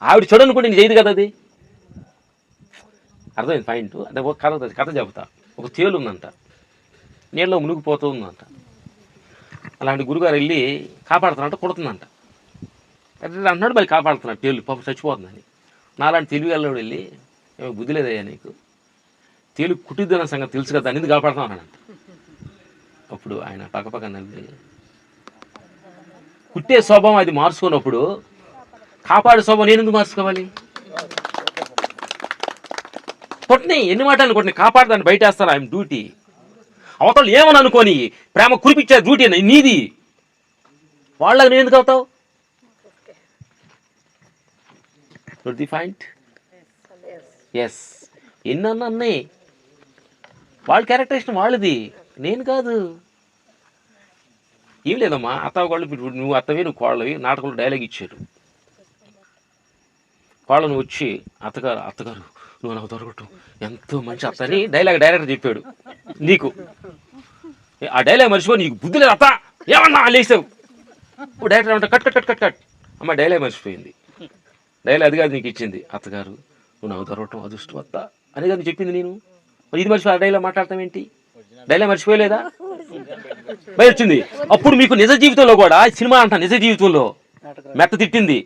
ఆవిడ చెడు అనుకోండి నీకు చేయదు కదా అది. అర్థమైంది పాయింట్. అంటే ఒక కథ చెబుతా. ఒక తేలు ఉందంట, నీళ్ళలో మునిగిపోతూ ఉందంట. అలాంటి గురుగారు వెళ్ళి కాపాడుతున్నట్ట, కొడుతుందంట. అంటున్నాడు మళ్ళీ కాపాడుతున్నాడు, తేలు పాపం చచ్చిపోతుందని. నాలాంటి తెలివిగలవాడు వెళ్ళి, ఏమో బుద్ధి లేదయ్యా నీకు, తేలు కుట్టిద్దన్న సంగతి తెలుసు కదా, అనేది కాపాడుతున్నాను అన్నాడంట. అప్పుడు ఆయన పక్కపక్క నవ్వి, కుట్టే స్వభావం అది మార్చుకున్నప్పుడు కాపాడే స్వభావం నేను ఎందుకు మార్చుకోవాలి? కొట్టినాయి, ఎన్ని మాటలు కొట్టినాయి, కాపాడదాన్ని బయట వేస్తాను, ఆయన డ్యూటీ. అవతలు ఏమని అనుకోని ప్రేమ కురిపించే డ్యూటీ నీది, వాళ్ళకి నేను ఎందుకు అవుతావు? The point. ఎస్, ఎన్నన్నా అన్నాయి, వాళ్ళ క్యారెక్టరేషన్ వాళ్ళది, నేను కాదు. ఏం లేదమ్మా, అత్తవాళ్ళు నువ్వు అత్తవి నువ్వు కోళ్ళవి నాటకంలో డైలాగ్ ఇచ్చారు. వాళ్ళని వచ్చి అత్తగారు నువ్వు నాకు దొరకటం ఎంతో మంచి అత్త అని డైలాగ్ డైరెక్టర్ చెప్పాడు నీకు. ఆ డైలాగ్ మర్చిపో, నీకు బుద్ధి లేదు అత్త ఏమన్నా లేసావు. ఇప్పుడు డైరెక్టర్ ఏమంటా కట్ కట్ కట్ కట్ అమ్మ డైలాగ్ మర్చిపోయింది. డైలాగ్ అది కాదు నీకు ఇచ్చింది, అత్తగారు నువ్వు నాకు దొరకటం అదృష్టం అత్త అని కాదు చెప్పింది నేను. మరి ఇది మర్చిపో, ఆ డైలాగ్ మాట్లాడతాం ఏంటి? డైలాగ్ మర్చిపోయలేదా? భయ వచ్చింది. అప్పుడు మీకు నిజ జీవితంలో కూడా సినిమా అంట, నిజ జీవితంలో మెత్త తిట్టింది.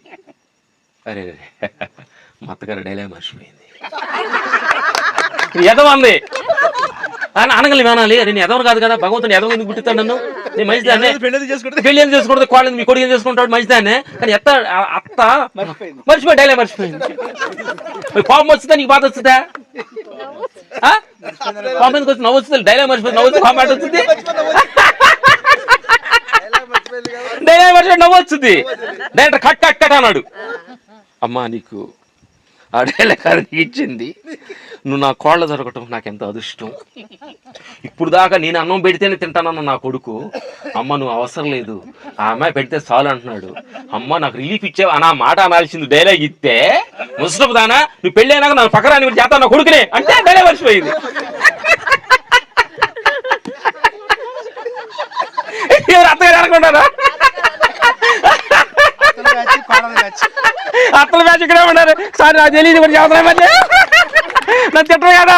అరే మా అత్తగారు డైలాగ్ మర్చిపోయింది ఎదవంది అనగలి వినాలి. అరే నేను ఎదవను కాదు కదా, భగవంతుని ఎదవ ఎందుకు గుర్తిస్తాను నన్ను? నేను మంచిదాన్ని, పెళ్లి ఏం చేసుకుంటే కాలేదు, మీ కొడుకు ఏం చేసుకుంటాడు మంచిదాన్ని. కానీ అత్త మర్చిపోయి డైలాగ్ మర్చిపోయింది. పాపం వస్తుందా నీకు బాధ వస్తుందా? పాపం ఎందుకు వచ్చి నవ్వు వస్తుంది? డైలాగ్ మర్చిపోయి నవ్వు వస్తుంది, పాపం వచ్చింది. డైలాగ్ మర్చిపోయి నవ్వు వస్తుంది. డైరెక్టర్ కట్ కట్ కట్ అన్నాడు. అమ్మా నీకు ఆ డైలాగ్ ఇచ్చింది, నువ్వు నా కోళ్ళ దొరకటం నాకు ఎంత అదృష్టం. ఇప్పుడు దాకా నేను అన్నం పెడితేనే తింటానన్న నా కొడుకు, అమ్మ నువ్వు అవసరం లేదు ఆ అమ్మాయి పెడితే చాలు అంటున్నాడు. అమ్మ నాకు రిలీఫ్ ఇచ్చావు అన్న మాట అనాల్సింది డైలాగ్ ఇస్తే, ముసలపు దానా నువ్వు పెళ్ళి అయినాక నన్ను పక్కరాని చేస్తాను నా కొడుకునే అంటే డైలాగ్ మర్చిపోయింది. ఎవరు అత్తగారు అనుకుంటారా? అత్తల బ్యాచ్ ఇక్కడే ఉన్నారు సార్, నాకు తెలియదు మరి చేస్తున్నా మధ్య నన్ను తిట్టరు కదా.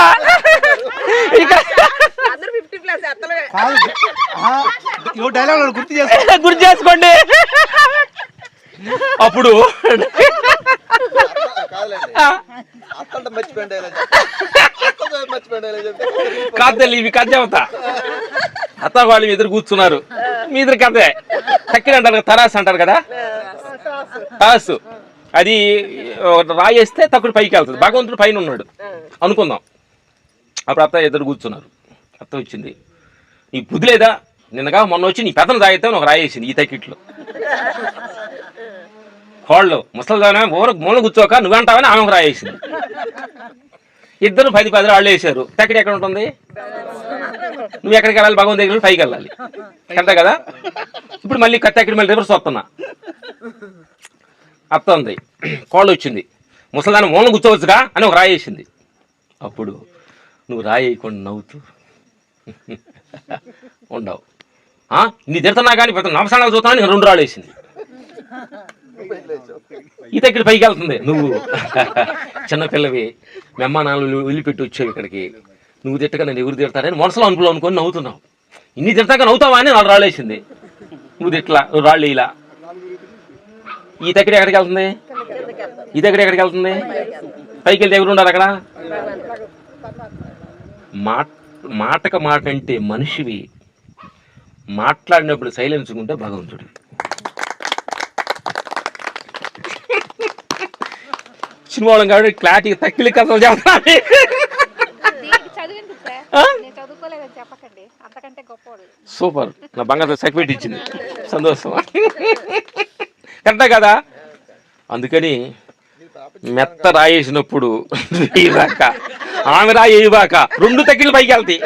గుర్తు చేసుకోండి. అప్పుడు కాదు తల్లి ఇవి కథ చెబుతా. అత్త వాళ్ళు ఎదురు కూర్చున్నారు, మీ ఇద్దరు కథే తక్కిన అంటారు కదా, తరాసు అంటారు కదా, తరాసు. అది రాయేస్తే తక్కువ పైకి వెళ్తుంది, భగవంతుడు పైన ఉన్నాడు అనుకుందాం. అప్పుడు అత్త ఇద్దరు కూర్చున్నారు. అత్త వచ్చింది, నీ బుద్ధి లేదా, నిన్నగా మొన్న వచ్చి నీ పెద్దను తాగితే ఒక రాయేసింది ఈ తక్కిట్లో. కోళ్ళు ముసలిదానే మూల కూర్చోక నువ్వంటావని ఆమె ఒక రాయేసింది. ఇద్దరు 10 రాళ్ళు వేసారు. తక్కిడి ఎక్కడ ఉంటుంది? నువ్వు ఎక్కడికి వెళ్ళాలి? భగవంతు దగ్గర పైకి వెళ్ళాలి అంతే కదా. ఇప్పుడు మళ్ళీ తక్కిడి మళ్ళీ రివర్స్ వస్తున్నా. అత్త ఉంది, కోళ్ళు వచ్చింది, ముసలిదాన్ని మూలం కూర్చోవచ్చుగా అని ఒక రాయేసింది. అప్పుడు నువ్వు రాయేయకుండా నవ్వుతూ ఉండవు. నీ తిడుతున్నా కానీ నవసానాలు చూస్తున్నా నేను 2 రాళ్ళు వేసింది. ఈ దగ్గర పైకి వెళ్తుంది. నువ్వు చిన్నపిల్లవి, మీ అమ్మ నాన్నలు వదిలిపెట్టి వచ్చావు ఇక్కడికి, నువ్వు తిట్టగా నేను ఎవరు తిడతారని మనసులో అనుకుని నవ్వుతున్నావు. ఇన్ని తిడతాక నవ్వుతావా అని 4 రాళ్ళు వేసింది. నువ్వు తిట్లా, నువ్వు రాళ్ళు ఇలా. ఈ దగ్గర ఎక్కడికి వెళ్తుంది? ఈ దగ్గర ఎక్కడికి వెళ్తుంది? పైకి వెళ్తే ఎవరు ఉన్నారు అక్కడ? మాటక మాట అంటే మనిషివి, మాట్లాడినప్పుడు సైలెన్స్ ఉంటే భగవంతుడు. సినిమా వాళ్ళం కాబట్టి క్లారిటీ తక్కిలి కథలు చెప్తాను. సూపర్, నా బంగారు సర్టిఫికేట్ ఇచ్చింది, సంతోషం. కరెక్టే కదా. అందుకని మెత్త రాయేసినప్పుడు వేయబాక, ఆమె రాయేయబాక, 2 తక్కిలు పైకి వెళ్తాయి.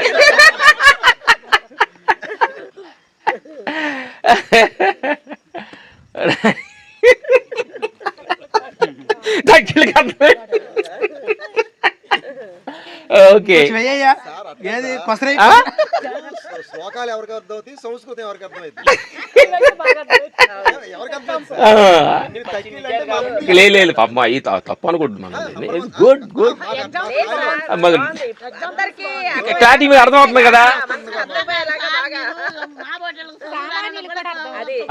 ఓకే, శ్లోకాలు ఎవరికి అర్థమవుతాయి, సంస్కృతం ఎవరికి అర్థమైంది? లేదు పాప ఈ తప్పు అనుకుంటున్నాను. గుడ్ గుడ్, క్లారిటీ మీద అర్థమవుతుంది కదా,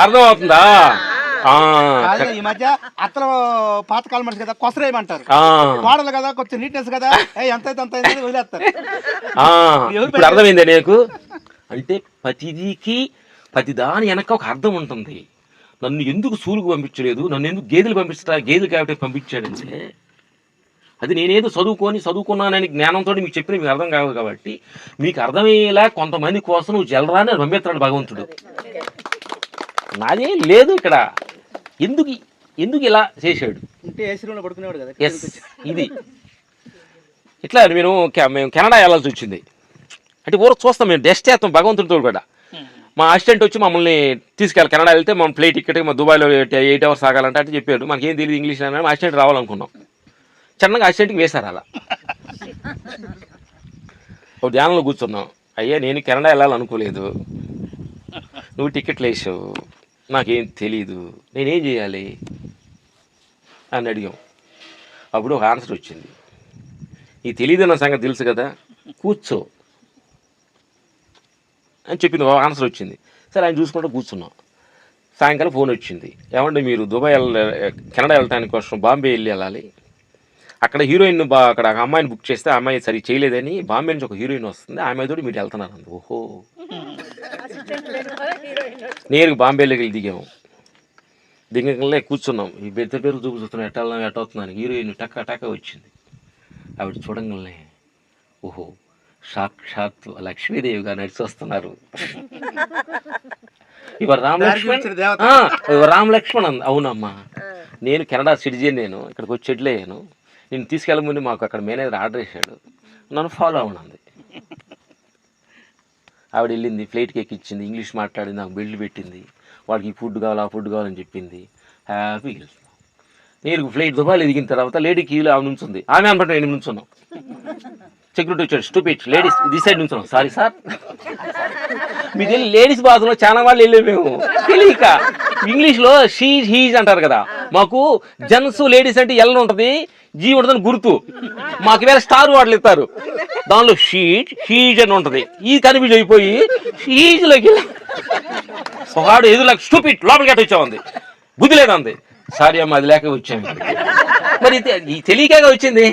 అర్థమవుతుందా? ఈ మధ్య అత్తలు పాతకాలం మనిషి కదా, కొసరేయమంటారు. వాడలు కదా, కొంచెం నీట్నెస్ కదా, ఎంత అంత వదిలేస్తారు. ఇప్పుడు అర్థమైందే నీకు? అంటే ప్రతి దాని వెనక ఒక అర్థం ఉంటుంది. నన్ను ఎందుకు సూలుకు పంపించలేదు, నన్ను ఎందుకు గేదెలు కాబట్టి పంపించాడంటే, అది నేనేదో చదువుకున్నానని జ్ఞానంతో మీకు చెప్పిన మీకు అర్థం కాదు కాబట్టి, మీకు అర్థమయ్యేలా కొంతమంది కోసం నువ్వు జలరా అని పంపిస్తాడు భగవంతుడు. నాదే లేదు ఇక్కడ, ఎందుకు ఇలా చేశాడు? ఎస్, ఇది ఇట్లా మేము కెనడా వెళ్ళాల్సి వచ్చింది. అంటే ఊరు చూస్తాం, మేము డెస్ట్ చేస్తాం భగవంతుడితో కూడా. మా అసిస్టెంట్ వచ్చి మమ్మల్ని తీసుకెళ్ళి కెనడా వెళ్తే మనం ఫ్లైట్ టికెట్ మా దుబాయ్లో 8 hours ఆగాలంటే అంటే చెప్పాడు. మనకేం తెలియదు ఇంగ్లీష్ అని, మా అసిస్టెంట్ రావాలనుకున్నాం. చిన్నగా అసిస్టెంట్కి వేశారు అలా. ఒక ధ్యానంలో కూర్చున్నాం. అయ్యా నేను కెనడా వెళ్ళాలనుకోలేదు, నువ్వు టికెట్లు వేసావు, నాకేం తెలీదు, నేనేం చేయాలి అని అడిగాం. అప్పుడు ఒక ఆన్సర్ వచ్చింది. ఈ తెలియదన్న సంగతి తెలుసు కదా, కూర్చో అని చెప్పింది. ఒక ఆన్సర్ వచ్చింది. సరే ఆయన చూసుకుంటూ కూర్చున్నాం. సాయంకాలం ఫోన్ వచ్చింది. ఏమంటే మీరు దుబాయ్ కెనడా వెళ్ళటానికి కోసం బాంబే వెళ్ళాలి, అక్కడ హీరోయిన్ అక్కడ ఒక అమ్మాయిని బుక్ చేస్తే ఆ అమ్మాయి సరి చేయలేదని బాంబే నుంచి ఒక హీరోయిన్ వస్తుంది, ఆ అమ్మాయితో మీరు వెళ్తున్నారు అంది. ఓహో, నేరుగా బాంబేలోకి వెళ్ళి దిగాము. దిగలే కూర్చున్నాం. ఈ పెద్ద పేరు చూపుతున్నాం, ఎట్ట అవుతున్నాను. హీరోయిన్ టక్క వచ్చింది. ఆవిడ చూడంగానే ఓహో సాక్షాత్ లక్ష్మీదేవి గారు నడిచి వస్తున్నారు, ఇవాళ రామ్ లక్ష్మణ్ అంది. అవునమ్మా, నేను కెనడా సిటిజన్, నేను ఇక్కడికి వచ్చి సెటిల్ అయ్యాను, నేను తీసుకెళ్ళముందు మాకు అక్కడ మేనేజర్ ఆర్డర్ వేసాడు, నన్ను ఫాలో అవ్వనంది. ఆవిడ వెళ్ళింది, ఫ్లైట్కి ఎక్కించింది, ఇంగ్లీష్ మాట్లాడింది, నాకు బెల్ట్ పెట్టింది, వాడికి ఈ ఫుడ్ కావాలి ఆ ఫుడ్ కావాలని చెప్పింది. హ్యాపీగా వెళ్తున్నాం. నేను ఫ్లైట్ దుబాయ్లో దిగిన తర్వాత లేడీకి కీలో ఆమె నుంచుంది. ఆమె అనమాట నేను నుంచున్నాం. సెక్యూరిటీ వచ్చాడు, స్టూపిడ్ లేడీస్ దిస్ సైడ్ నుంచున్నాం. సారీ సార్, మీకు వెళ్ళి లేడీస్ బాత్రూంలో చాలా వాళ్ళు వెళ్ళాము మేము తెలియక. ఇంగ్లీష్లో షీ హీజ్ అంటారు కదా, మాకు జెంట్స్ లేడీస్ అంటే ఎల్ ఉంటుంది, జీ ఉంటుందని గుర్తు. మాకు వేరే స్టార్ వాటర్లు ఇస్తారు, దానిలో షీట్ హీజ్ అని ఉంటుంది. ఈ కన్ఫ్యూజ్ అయిపోయి హీజ్లోకి వెళ్ళాం. ఒకడు ఎదురులాగా స్టూపిడ్ లోపలికి అట్ట వచ్చామంది, బుద్ధి లేదంది. సారీ అమ్మ, అది లేక వచ్చాము. మరి ఈ తెలియకగా వచ్చింది.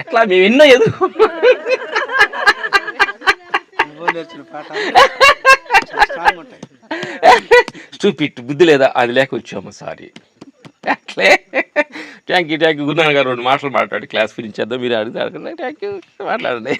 అట్లా మేము ఎన్నో ఎదుర్కొన్నాం. స్టూపిడ్, బుద్ధి లేదా, అది లేక వచ్చాము, సారీ. అట్లే థ్యాంక్ యూ గురునాథ్ గారు 2 మాటలు మాట్లాడి క్లాస్ ఫినిష్ చేద్దాం. మీరు అడుగుతారు. థ్యాంక్ యూ, మాట్లాడండి.